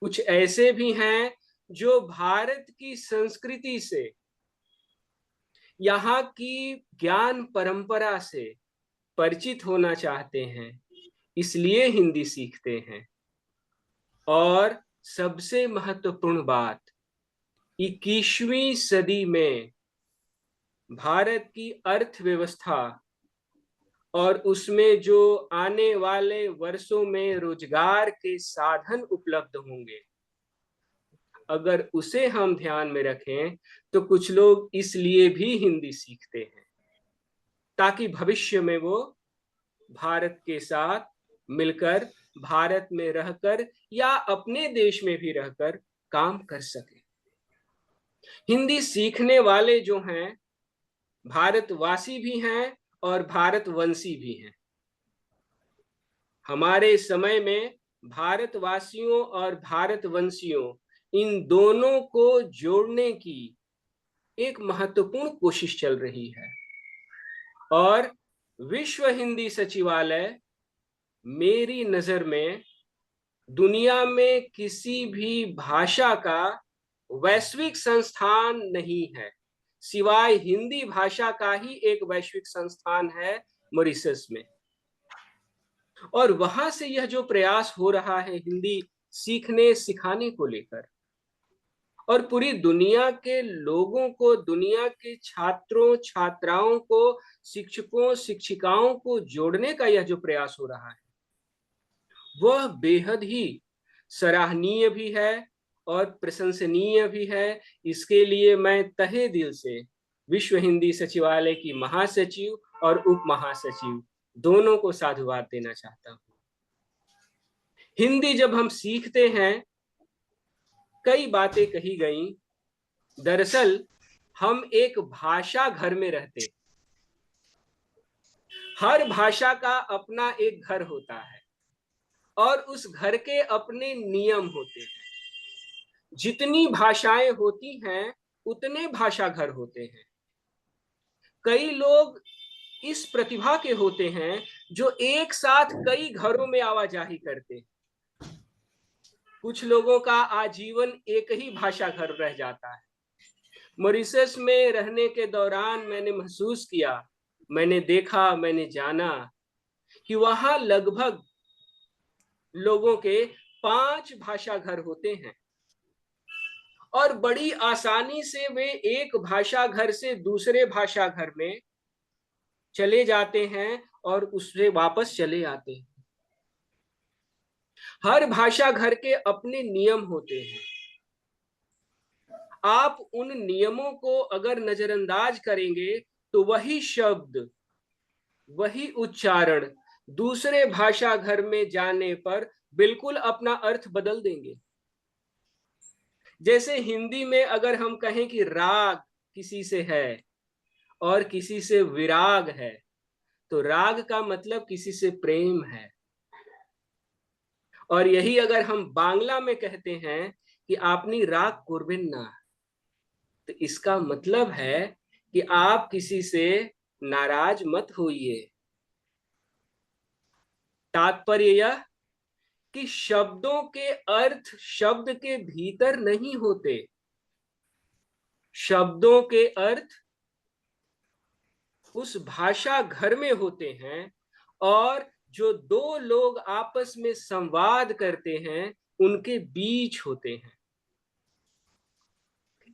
कुछ ऐसे भी हैं जो भारत की संस्कृति से, यहाँ की ज्ञान परंपरा से परिचित होना चाहते हैं, इसलिए हिंदी सीखते हैं। और सबसे महत्वपूर्ण बात, 21वीं सदी में भारत की अर्थव्यवस्था और उसमें जो आने वाले वर्षों में रोजगार के साधन उपलब्ध होंगे, अगर उसे हम ध्यान में रखें तो कुछ लोग इसलिए भी हिंदी सीखते हैं ताकि भविष्य में वो भारत के साथ मिलकर, भारत में रहकर या अपने देश में भी रहकर काम कर सके। हिंदी सीखने वाले जो हैं भारतवासी भी हैं और भारतवंशी भी हैं। हमारे समय में भारतवासियों और भारतवंशियों इन दोनों को जोड़ने की एक महत्वपूर्ण कोशिश चल रही है और विश्व हिंदी सचिवालय मेरी नजर में दुनिया में किसी भी भाषा का वैश्विक संस्थान नहीं है, सिवाय हिंदी भाषा का ही एक वैश्विक संस्थान है मॉरिशस में। और वहां से यह जो प्रयास हो रहा है हिंदी सीखने सिखाने को लेकर, और पूरी दुनिया के लोगों को, दुनिया के छात्रों छात्राओं को, शिक्षकों शिक्षिकाओं को जोड़ने का यह जो प्रयास हो रहा है, वह बेहद ही सराहनीय भी है और प्रशंसनीय भी है। इसके लिए मैं तहे दिल से विश्व हिंदी सचिवालय की महासचिव और उप महासचिव दोनों को साधुवाद देना चाहता हूं। हिंदी जब हम सीखते हैं, कई बातें कही गई। दरअसल हम एक भाषा घर में रहते, हर भाषा का अपना एक घर होता है और उस घर के अपने नियम होते हैं। जितनी भाषाएं होती हैं उतने भाषा घर होते हैं। कई लोग इस प्रतिभा के होते हैं जो एक साथ कई घरों में आवाजाही करते हैं। कुछ लोगों का आजीवन एक ही भाषा घर रह जाता है। मॉरिशस में रहने के दौरान मैंने महसूस किया, मैंने देखा, मैंने जाना कि वहां लगभग लोगों के 5 भाषा घर होते हैं और बड़ी आसानी से वे एक भाषा घर से दूसरे भाषा घर में चले जाते हैं और उससे वापस चले आते हैं। हर भाषा घर के अपने नियम होते हैं। आप उन नियमों को अगर नजरअंदाज करेंगे तो वही शब्द, वही उच्चारण दूसरे भाषा घर में जाने पर बिल्कुल अपना अर्थ बदल देंगे। जैसे हिंदी में अगर हम कहें कि राग किसी से है और किसी से विराग है, तो राग का मतलब किसी से प्रेम है। और यही अगर हम बांग्ला में कहते हैं कि आपनी राग करबेन ना, तो इसका मतलब है कि आप किसी से नाराज मत होइए। तात्पर्य यह कि शब्दों के अर्थ शब्द के भीतर नहीं होते, शब्दों के अर्थ उस भाषा घर में होते हैं और जो दो लोग आपस में संवाद करते हैं उनके बीच होते हैं।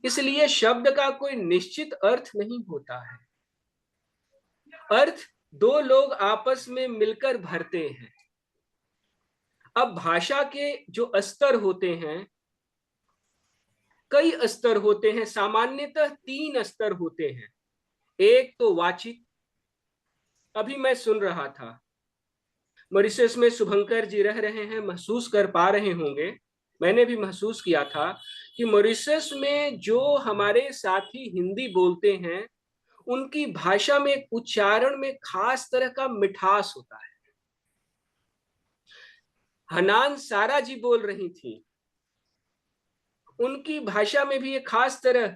इसलिए शब्द का कोई निश्चित अर्थ नहीं होता है। अर्थ दो लोग आपस में मिलकर भरते हैं। अब भाषा के जो स्तर होते हैं, कई स्तर होते हैं, सामान्यतः 3 स्तर होते हैं। एक तो वाचिक, अभी मैं सुन रहा था, मॉरिशस में शुभंकर जी रह रहे हैं, महसूस कर पा रहे होंगे, मैंने भी महसूस किया था कि मॉरिशस में जो हमारे साथी हिंदी बोलते हैं, उनकी भाषा में उच्चारण में खास तरह का मिठास होता है। हनान सारा जी बोल रही थी, उनकी भाषा में भी एक खास तरह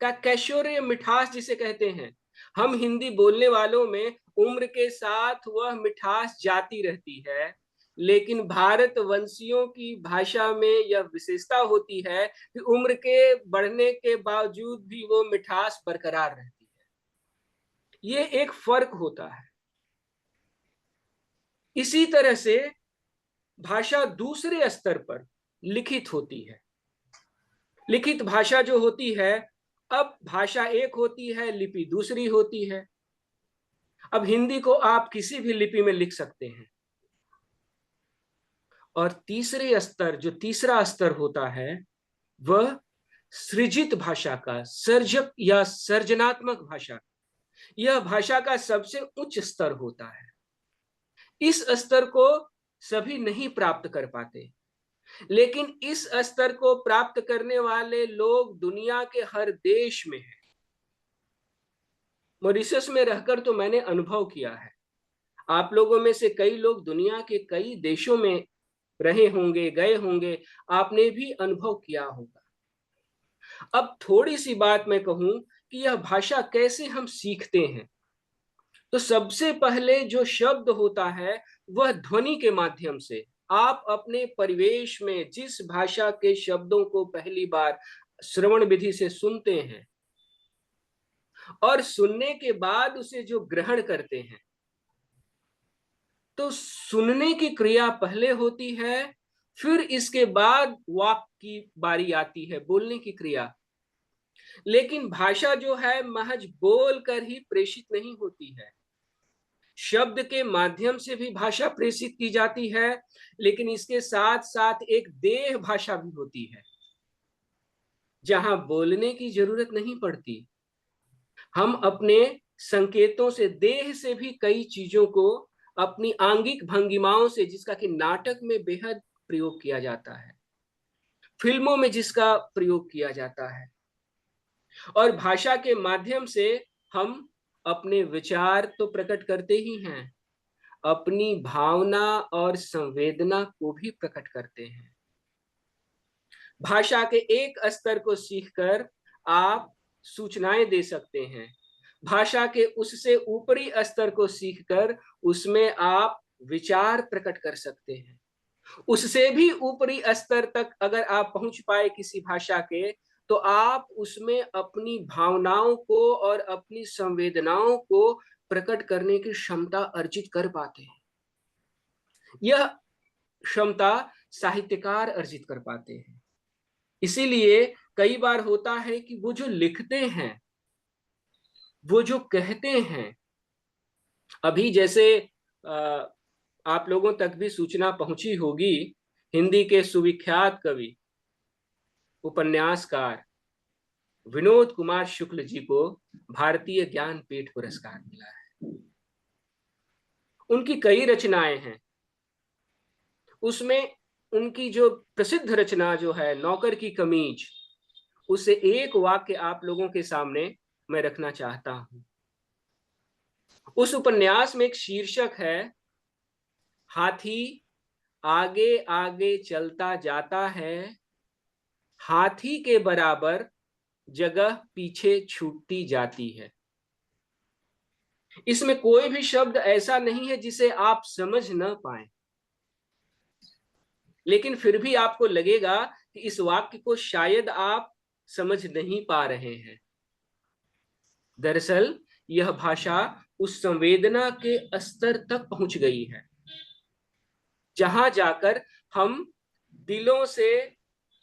का कैशोर्य मिठास जिसे कहते हैं। हम हिंदी बोलने वालों में उम्र के साथ वह मिठास जाती रहती है, लेकिन भारतवंशियों की भाषा में यह विशेषता होती है कि उम्र के बढ़ने के बावजूद भी वो मिठास बरकरार रहती है। ये एक फर्क होता है। इसी तरह से भाषा दूसरे स्तर पर लिखित होती है। लिखित भाषा जो होती है, अब भाषा एक होती है, लिपि दूसरी होती है। अब हिंदी को आप किसी भी लिपि में लिख सकते हैं। और तीसरे स्तर, जो तीसरा स्तर होता है, वह सृजित भाषा का, सर्जक या सर्जनात्मक भाषा, यह भाषा का सबसे उच्च स्तर होता है। इस स्तर को सभी नहीं प्राप्त कर पाते, लेकिन इस स्तर को प्राप्त करने वाले लोग दुनिया के हर देश में हैं। मॉरिशस में रहकर तो मैंने अनुभव किया है। आप लोगों में से कई लोग दुनिया के कई देशों में रहे होंगे, गए होंगे, आपने भी अनुभव किया होगा। अब थोड़ी सी बात मैं कहूं कि यह भाषा कैसे हम सीखते हैं, तो सबसे पहले जो शब्द होता है वह ध्वनि के माध्यम से। आप अपने परिवेश में जिस भाषा के शब्दों को पहली बार श्रवण विधि से सुनते हैं और सुनने के बाद उसे जो ग्रहण करते हैं, तो सुनने की क्रिया पहले होती है, फिर इसके बाद वाक की बारी आती है, बोलने की क्रिया। लेकिन भाषा जो है महज बोलकर ही प्रेषित नहीं होती है। शब्द के माध्यम से भी भाषा प्रेषित की जाती है, लेकिन इसके साथ साथ एक देह भाषा भी होती है, जहां बोलने की जरूरत नहीं पड़ती। हम अपने संकेतों से, देह से भी कई चीजों को, अपनी आंगिक भंगिमाओं से, जिसका कि नाटक में बेहद प्रयोग किया जाता है, फिल्मों में जिसका प्रयोग किया जाता है, और भाषा के माध्यम से हम अपने विचार तो प्रकट करते ही हैं, अपनी भावना और संवेदना को भी प्रकट करते हैं। भाषा के एक स्तर को सीखकर आप सूचनाएं दे सकते हैं। भाषा के उससे ऊपरी स्तर को सीखकर उसमें आप विचार प्रकट कर सकते हैं। उससे भी ऊपरी स्तर तक अगर आप पहुंच पाए किसी भाषा के, तो आप उसमें अपनी भावनाओं को और अपनी संवेदनाओं को प्रकट करने की क्षमता अर्जित कर पाते हैं। यह क्षमता साहित्यकार अर्जित कर पाते हैं। इसीलिए कई बार होता है कि वो जो लिखते हैं, वो जो कहते हैं, अभी जैसे आप लोगों तक भी सूचना पहुंची होगी, हिंदी के सुविख्यात कवि, उपन्यासकार विनोद कुमार शुक्ल जी को भारतीय ज्ञानपीठ पुरस्कार मिला है। उनकी कई रचनाएं हैं, उसमें उनकी जो प्रसिद्ध रचना जो है नौकर की कमीज, उसे एक वाक्य आप लोगों के सामने मैं रखना चाहता हूं। उस उपन्यास में एक शीर्षक है, हाथी आगे आगे चलता जाता है, हाथी के बराबर जगह पीछे छूटती जाती है। इसमें कोई भी शब्द ऐसा नहीं है जिसे आप समझ न पाए, लेकिन फिर भी आपको लगेगा कि इस वाक्य को शायद आप समझ नहीं पा रहे हैं। दरअसल यह भाषा उस संवेदना के स्तर तक पहुंच गई है, जहां जाकर हम दिलों से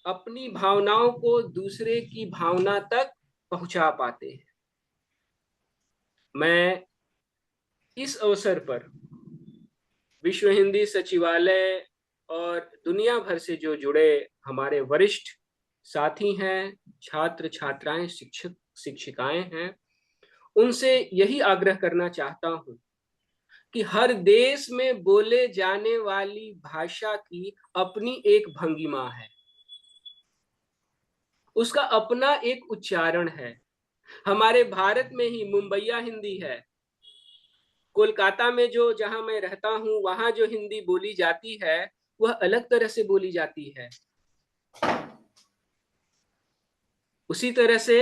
अपनी भावनाओं को दूसरे की भावना तक पहुंचा पाते हैं। मैं इस अवसर पर विश्व हिंदी सचिवालय और दुनिया भर से जो जुड़े हमारे वरिष्ठ साथी हैं, छात्र छात्राएं, शिक्षक शिक्षिकाएं हैं, उनसे यही आग्रह करना चाहता हूं कि हर देश में बोले जाने वाली भाषा की अपनी एक भंगिमा है, उसका अपना एक उच्चारण है। हमारे भारत में ही मुंबईया हिंदी है, कोलकाता में जो जहां मैं रहता हूं वहां जो हिंदी बोली जाती है वह अलग तरह से बोली जाती है। उसी तरह से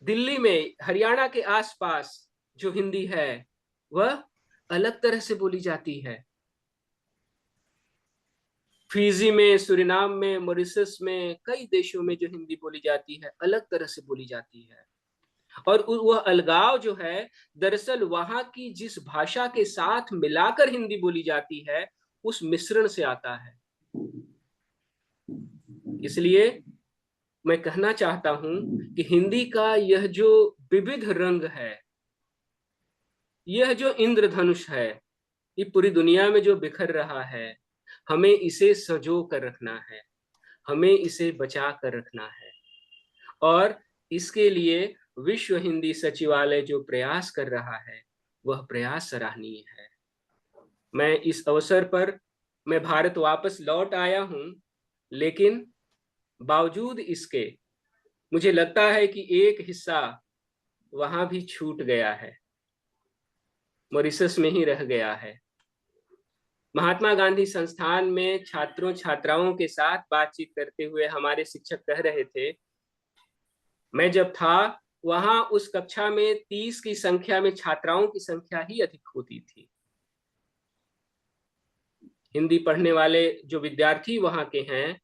दिल्ली में, हरियाणा के आसपास जो हिंदी है वह अलग तरह से बोली जाती है। फिजी में, सुरिनाम में, मॉरिशस में, कई देशों में जो हिंदी बोली जाती है अलग तरह से बोली जाती है। और वह अलगाव जो है दरअसल वहां की जिस भाषा के साथ मिलाकर हिंदी बोली जाती है उस मिश्रण से आता है। इसलिए मैं कहना चाहता हूं कि हिंदी का यह जो विविध रंग है, यह जो इंद्रधनुष है, ये पूरी दुनिया में जो बिखर रहा है, हमें इसे संजो कर रखना है, हमें इसे बचा कर रखना है। और इसके लिए विश्व हिंदी सचिवालय जो प्रयास कर रहा है वह प्रयास सराहनीय है। मैं इस अवसर पर मैं भारत वापस लौट आया हूं, लेकिन बावजूद इसके मुझे लगता है कि एक हिस्सा वहां भी छूट गया है, मॉरिशस में ही रह गया है। महात्मा गांधी संस्थान में छात्रों छात्राओं के साथ बातचीत करते हुए हमारे शिक्षक कह रहे थे, मैं जब था वहां उस कक्षा में 30 की संख्या में छात्राओं की संख्या ही अधिक होती थी। हिंदी पढ़ने वाले जो विद्यार्थी वहां के हैं,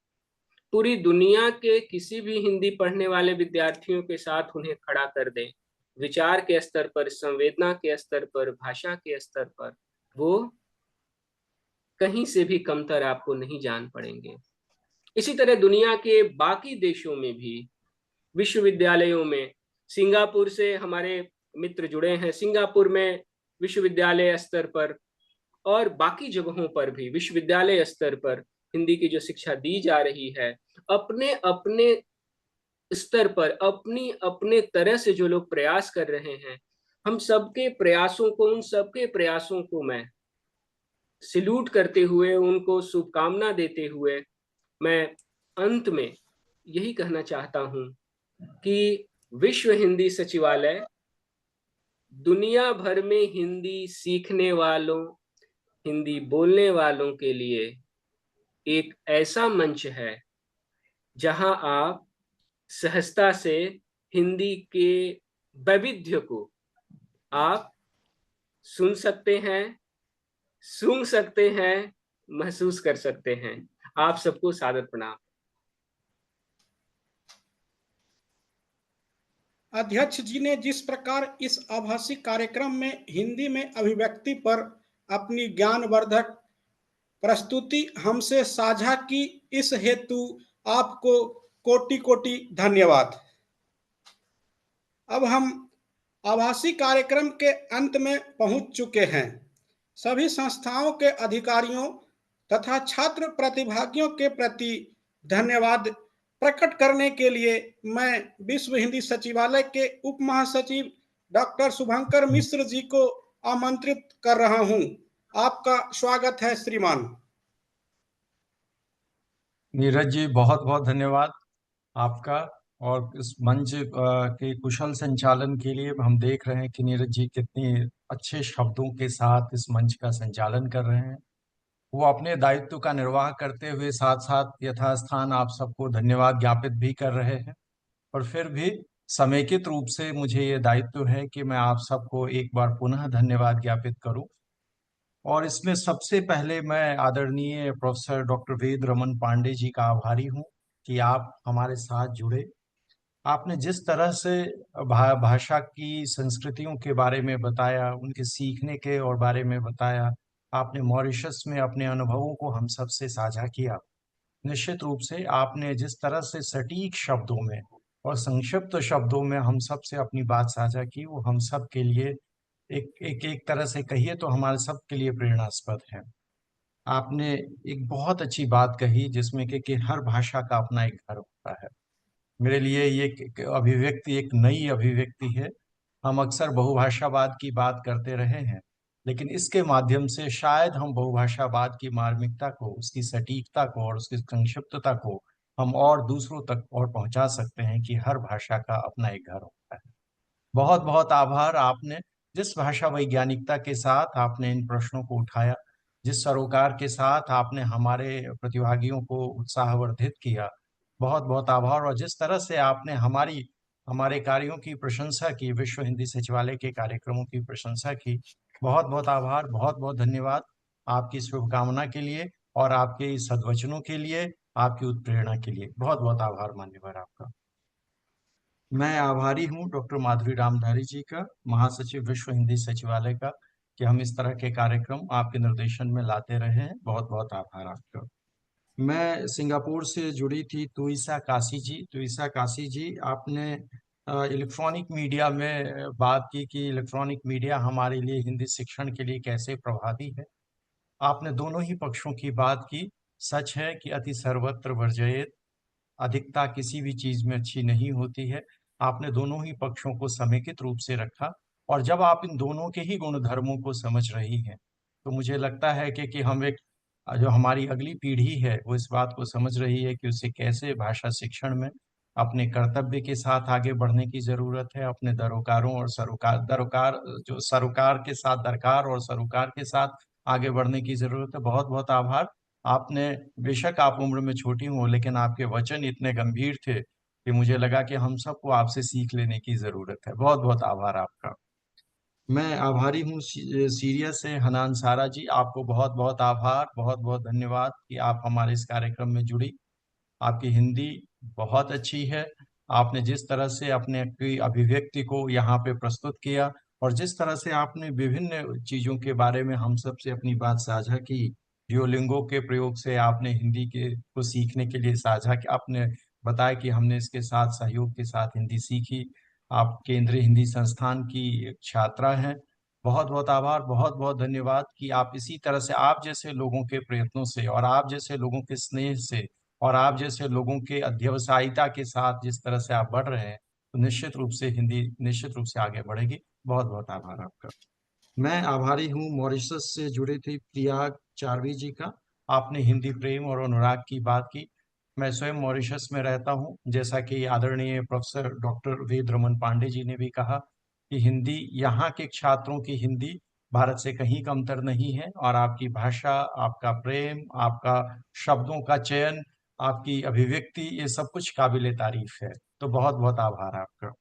पूरी दुनिया के किसी भी हिंदी पढ़ने वाले विद्यार्थियों के साथ उन्हें खड़ा कर दें, विचार के स्तर पर, संवेदना के स्तर पर, भाषा के स्तर पर, वो कहीं से भी कमतर आपको नहीं जान पड़ेंगे। इसी तरह दुनिया के बाकी देशों में भी विश्वविद्यालयों में, सिंगापुर से हमारे मित्र जुड़े हैं, सिंगापुर में विश्वविद्यालय स्तर पर और बाकी जगहों पर भी विश्वविद्यालय स्तर पर हिंदी की जो शिक्षा दी जा रही है, अपने अपने स्तर पर अपनी अपने तरह से जो लोग प्रयास कर रहे हैं, हम सबके प्रयासों को, उन सबके प्रयासों को मैं सैल्यूट करते हुए, उनको शुभकामना देते हुए, मैं अंत में यही कहना चाहता हूं कि विश्व हिंदी सचिवालय दुनिया भर में हिंदी सीखने वालों, हिंदी बोलने वालों के लिए एक ऐसा मंच है जहां आप सहजता से हिंदी के वैविध्य को आप सुन सकते हैं, सूंघ सकते हैं, महसूस कर सकते हैं। आप सबको सादर प्रणाम। अध्यक्ष जी ने जिस प्रकार इस आभासी कार्यक्रम में हिंदी में अभिव्यक्ति पर अपनी ज्ञानवर्धक प्रस्तुति हमसे साझा की, इस हेतु आपको कोटि कोटि धन्यवाद। अब हम आभासी कार्यक्रम के अंत में पहुंच चुके हैं। सभी संस्थाओं के अधिकारियों तथा छात्र प्रतिभागियों के प्रति धन्यवाद प्रकट करने के लिए मैं विश्व हिंदी सचिवालय के उप महासचिव डॉक्टर शुभंकर मिश्र जी को आमंत्रित कर रहा हूं। आपका स्वागत है श्रीमान। नीरज जी, बहुत बहुत धन्यवाद आपका। और इस मंच के कुशल संचालन के लिए हम देख रहे हैं कि नीरज जी कितने अच्छे शब्दों के साथ इस मंच का संचालन कर रहे हैं। वो अपने दायित्व का निर्वाह करते हुए साथ साथ यथास्थान आप सबको धन्यवाद ज्ञापित भी कर रहे हैं। और फिर भी समेकित रूप से मुझे ये दायित्व है कि मैं आप सबको एक बार पुनः धन्यवाद ज्ञापित करूं। और इसमें सबसे पहले मैं आदरणीय प्रोफेसर डॉक्टर वेद रमन पांडे जी का आभारी हूं कि आप हमारे साथ जुड़े। आपने जिस तरह से भाषा की संस्कृतियों के बारे में बताया, उनके सीखने के और बारे में बताया, आपने मॉरिशस में अपने अनुभवों को हम सब से साझा किया। निश्चित रूप से आपने जिस तरह से सटीक शब्दों में और संक्षिप्त शब्दों में हम सब से अपनी बात साझा की, वो हम सब के लिए एक तरह से कहिए तो हमारे सब के लिए प्रेरणास्पद है। आपने एक बहुत अच्छी बात कही जिसमें कि हर भाषा का अपना एक घर होता है। मेरे लिए ये एक अभिव्यक्ति एक नई अभिव्यक्ति है। हम अक्सर बहुभाषावाद की बात करते रहे हैं, लेकिन इसके माध्यम से शायद हम बहुभाषावाद की मार्मिकता को, उसकी सटीकता को और उसकी संक्षिप्तता को हम और दूसरों तक और पहुंचा सकते हैं कि हर भाषा का अपना एक घर होता है। बहुत बहुत आभार। आपने जिस भाषा वैज्ञानिकता के साथ आपने इन प्रश्नों को उठाया, जिस सरोकार के साथ आपने हमारे प्रतिभागियों को उत्साहवर्धित किया, बहुत बहुत आभार। और जिस तरह से आपने हमारे कार्यों की प्रशंसा की, विश्व हिंदी सचिवालय के कार्यक्रमों की प्रशंसा की, बहुत बहुत आभार, बहुत बहुत धन्यवाद। आपकी शुभकामना के लिए और आपके इस सद्वचनों के लिए, आपकी उत्प्रेरणा के लिए बहुत बहुत आभार मान्यवर आपका। मैं आभारी हूँ डॉक्टर माधुरी रामधारी जी का, महासचिव विश्व हिंदी सचिवालय का, कि हम इस तरह के कार्यक्रम आपके निर्देशन में लाते रहे हैं। बहुत बहुत आभार आपका। मैं सिंगापुर से जुड़ी थी तुइसा काशी जी। तुइसा काशी जी, आपने इलेक्ट्रॉनिक मीडिया में बात की कि इलेक्ट्रॉनिक मीडिया हमारे लिए हिंदी शिक्षण के लिए कैसे प्रभावी है। आपने दोनों ही पक्षों की बात की। सच है कि अति सर्वत्र वर्जयेत, अधिकता किसी भी चीज में अच्छी नहीं होती है। आपने दोनों ही पक्षों को समेकित रूप से रखा, और जब आप इन दोनों के ही गुणधर्मों को समझ रही हैं, तो मुझे लगता है कि हम एक जो हमारी अगली पीढ़ी है वो इस बात को समझ रही है कि उसे कैसे भाषा शिक्षण में अपने कर्तव्य के साथ आगे बढ़ने की जरूरत है, अपने दरोकारों और सरोकार के साथ दरकार और सरोकार के साथ आगे बढ़ने की जरूरत है। बहुत बहुत आभार। आपने, बेशक आप उम्र में छोटी हो, लेकिन आपके वचन इतने गंभीर थे कि मुझे लगा कि हम सबको आपसे सीख लेने की जरूरत है। बहुत बहुत आभार आपका। मैं आभारी हूँ सीरिया से हनान सारा जी। आपको बहुत बहुत आभार, बहुत बहुत धन्यवाद कि आप हमारे इस कार्यक्रम में जुड़ी। आपकी हिंदी बहुत अच्छी है। आपने जिस तरह से अपने की अभिव्यक्ति को यहाँ पे प्रस्तुत किया, और जिस तरह से आपने विभिन्न चीज़ों के बारे में हम सब से अपनी बात साझा की, ड्यूओलिंगो के प्रयोग से आपने हिंदी के को सीखने के लिए साझा किया। आपने बताया कि हमने इसके साथ सहयोग के साथ हिंदी सीखी। आप केंद्रीय हिंदी संस्थान की छात्रा हैं। बहुत बहुत आभार, बहुत बहुत धन्यवाद कि आप इसी तरह से, आप जैसे लोगों के प्रयत्नों से और आप जैसे लोगों के स्नेह से और आप जैसे लोगों के अध्यवसायिता के साथ जिस तरह से आप बढ़ रहे हैं, तो निश्चित रूप से हिंदी निश्चित रूप से आगे बढ़ेगी। बहुत बहुत आभार आपका। मैं आभारी हूँ मॉरिशस से जुड़े थे प्रिया चारवी जी का। आपने हिंदी प्रेम और अनुराग की बात की। मैं स्वयं मॉरिशस में रहता हूँ। जैसा कि आदरणीय प्रोफेसर डॉक्टर वेद रमन पांडे जी ने भी कहा कि हिंदी, यहाँ के छात्रों की हिंदी भारत से कहीं कमतर नहीं है, और आपकी भाषा, आपका प्रेम, आपका शब्दों का चयन, आपकी अभिव्यक्ति, ये सब कुछ काबिले तारीफ है। तो बहुत बहुत आभार आपका।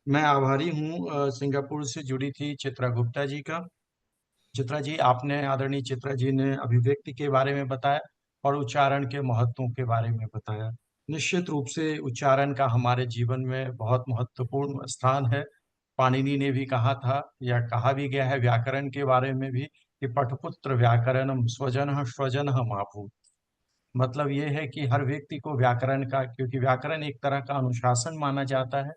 मैं आभारी हूँ सिंगापुर से जुड़ी थी चित्रा गुप्ता जी का। चित्रा जी, आपने, आदरणीय चित्रा जी ने अभिव्यक्ति के बारे में बताया और उच्चारण के महत्वों के बारे में बताया। निश्चित रूप से उच्चारण का हमारे जीवन में बहुत महत्वपूर्ण स्थान है। पाणिनि ने भी कहा था, या कहा भी गया है व्याकरण के बारे में भी, कि पठपुत्र व्याकरणम स्वजन स्वजन माभूत। मतलब ये है कि हर व्यक्ति को व्याकरण का, क्योंकि व्याकरण एक तरह का अनुशासन माना जाता है,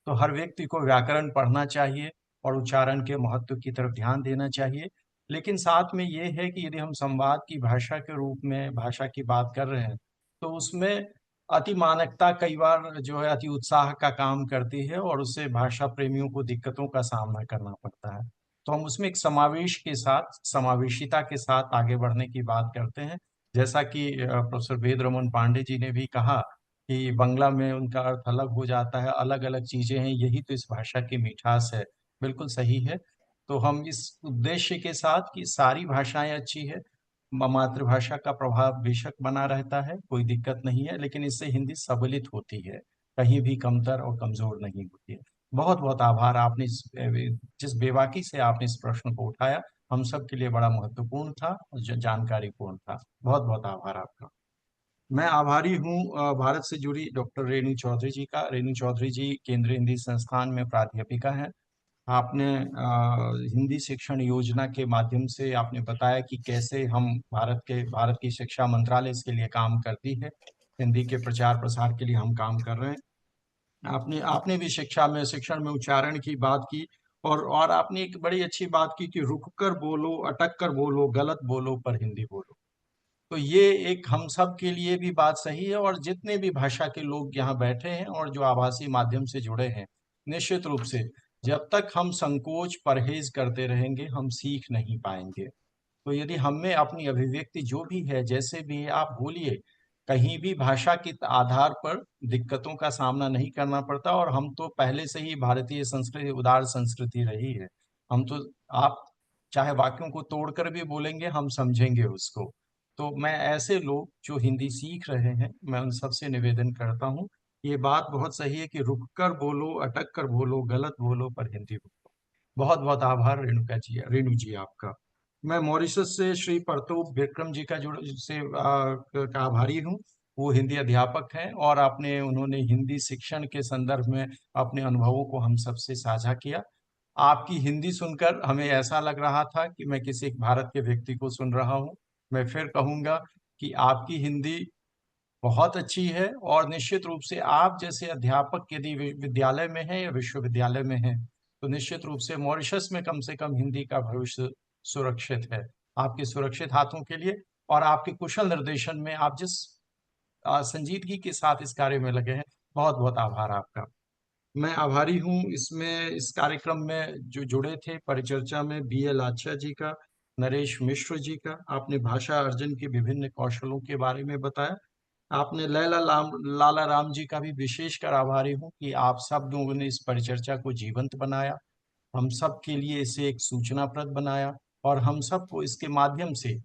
तो हर व्यक्ति को व्याकरण पढ़ना चाहिए और उच्चारण के महत्व की तरफ ध्यान देना चाहिए। लेकिन साथ में ये है कि यदि हम संवाद की भाषा के रूप में भाषा की बात कर रहे हैं, तो उसमें अति मानकता कई बार जो है अति उत्साह का काम करती है, और उससे भाषा प्रेमियों को दिक्कतों का सामना करना पड़ता है। तो हम उसमें एक समावेश के साथ, समावेशिता के साथ आगे बढ़ने की बात करते हैं। जैसा कि प्रोफेसर वेद रमन पांडे जी ने भी कहा कि बांग्ला में उनका अर्थ अलग हो जाता है, अलग अलग चीजें हैं, यही तो इस भाषा की मिठास है। बिल्कुल सही है। तो हम इस उद्देश्य के साथ कि सारी भाषाएं अच्छी है, मातृभाषा का प्रभाव बेशक बना रहता है, कोई दिक्कत नहीं है, लेकिन इससे हिंदी सबलित होती है, कहीं भी कमतर और कमजोर नहीं होती है। बहुत बहुत आभार। आपने जिस बेबाकी से आपने इस प्रश्न को उठाया, हम सब के लिए बड़ा महत्वपूर्ण था और जानकारीपूर्ण था। बहुत बहुत आभार आपका। मैं आभारी हूँ भारत से जुड़ी डॉक्टर रेणु चौधरी जी का। रेणु चौधरी जी केंद्रीय हिंदी संस्थान में प्राध्यापिका हैं। आपने हिंदी शिक्षण योजना के माध्यम से आपने बताया कि कैसे हम भारत की शिक्षा मंत्रालय इसके लिए काम करती है, हिंदी के प्रचार प्रसार के लिए हम काम कर रहे हैं। आपने भी शिक्षण में उच्चारण की बात की, और आपने एक बड़ी अच्छी बात की कि रुक कर बोलो, अटक कर बोलो, गलत बोलो पर हिंदी बोलो। तो ये एक हम सब के लिए भी बात सही है, और जितने भी भाषा के लोग यहाँ बैठे हैं और जो आभासी माध्यम से जुड़े हैं, निश्चित रूप से जब तक हम संकोच परहेज करते रहेंगे हम सीख नहीं पाएंगे। तो यदि हमें अपनी अभिव्यक्ति जो भी है, जैसे भी है, आप बोलिए, कहीं भी भाषा के आधार पर दिक्कतों का सामना नहीं करना पड़ता। और हम तो पहले से ही भारतीय संस्कृति उदार संस्कृति रही है। हम तो, आप चाहे वाक्यों को तोड़कर भी बोलेंगे हम समझेंगे उसको। तो मैं ऐसे लोग जो हिंदी सीख रहे हैं, मैं उन सबसे निवेदन करता हूँ, ये बात बहुत सही है कि रुक कर बोलो, अटक कर बोलो, गलत बोलो पर हिंदी बोलो। बहुत बहुत आभार रेणु जी आपका। मैं मॉरिशस से श्री परतोप विक्रम जी का का आभारी हूँ। वो हिंदी अध्यापक हैं, और उन्होंने हिंदी शिक्षण के संदर्भ में अपने अनुभवों को हम सबसे साझा किया। आपकी हिंदी सुनकर हमें ऐसा लग रहा था कि मैं किसी भारत के व्यक्ति को सुन रहा हूँ। मैं फिर कहूँगा कि आपकी हिंदी बहुत अच्छी है, और निश्चित रूप से आप जैसे अध्यापक यदि विद्यालय में हैं या विश्वविद्यालय में हैं, तो निश्चित रूप से मॉरिशस में कम से कम हिंदी का भविष्य सुरक्षित है। आपके सुरक्षित हाथों के लिए और आपके कुशल निर्देशन में आप जिस संजीदगी के साथ इस कार्य में लगे हैं, बहुत बहुत आभार आपका। मैं आभारी हूँ इस कार्यक्रम में जो जुड़े थे परिचर्चा में BL आचा जी का, नरेश मिश्र जी का। आपने भाषा अर्जन के विभिन्न कौशलों के बारे में बताया। आपने लाला राम जी का भी विशेषकर आभारी हूँ कि आप सब लोगों ने इस परिचर्चा को जीवंत बनाया, हम सब के लिए इसे एक सूचनाप्रद बनाया, और हम सबको इसके माध्यम से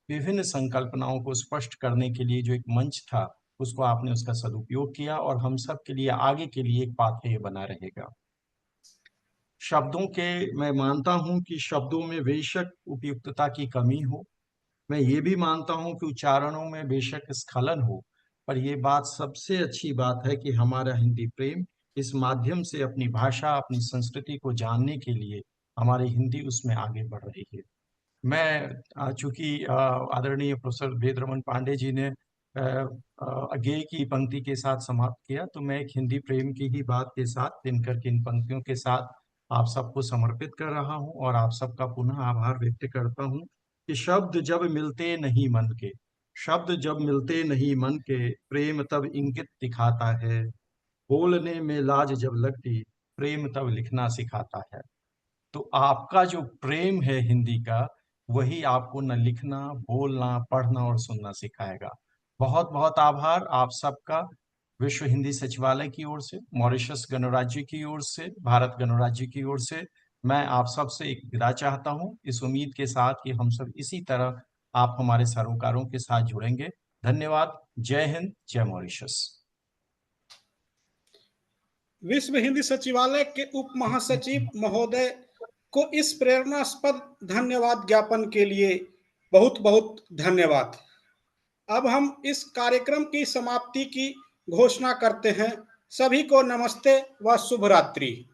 विभिन्न संकल्पनाओं को स्पष्ट करने के लिए जो एक मंच था, उसको आपने उसका सदुपयोग किया, और हम सब के लिए आगे के लिए एक पाथेय बना रहेगा। मैं मानता हूं कि शब्दों में बेशक उपयुक्तता की कमी हो, मैं ये भी मानता हूं कि उच्चारणों में बेशक स्खलन हो, पर यह बात सबसे अच्छी बात है कि हमारा हिंदी प्रेम इस माध्यम से अपनी भाषा, अपनी संस्कृति को जानने के लिए हमारी हिंदी उसमें आगे बढ़ रही है। मैं चूंकि आदरणीय प्रोफेसर वेद रमन पांडे जी ने अज्ञेय की पंक्ति के साथ समाप्त किया, तो मैं एक हिंदी प्रेम की ही बात के साथ दिनकर की इन पंक्तियों के साथ आप सबको समर्पित कर रहा हूं, और आप सबका पुनः आभार व्यक्त करता हूं कि शब्द जब मिलते नहीं मन के, प्रेम तब इंगित दिखाता है, बोलने में लाज जब लगती, प्रेम तब लिखना सिखाता है। तो आपका जो प्रेम है हिंदी का, वही आपको न लिखना, बोलना, पढ़ना और सुनना सिखाएगा। बहुत बहुत आभार आप सबका, विश्व हिंदी सचिवालय की ओर से, मॉरिशस गणराज्य की ओर से, भारत गणराज्य की ओर से मैं आप सबसे एक विदा चाहता हूं, इस उम्मीद के साथ कि हम सब इसी तरह आप हमारे सरोकारों के साथ जुड़ेंगे। धन्यवाद। जय हिंद, जय मॉरिशस। विश्व हिंदी सचिवालय के उप महासचिव महोदय को इस प्रेरणास्पद धन्यवाद ज्ञापन के लिए बहुत बहुत धन्यवाद। अब हम इस कार्यक्रम की समाप्ति की घोषणा करते हैं। सभी को नमस्ते व शुभ रात्रि।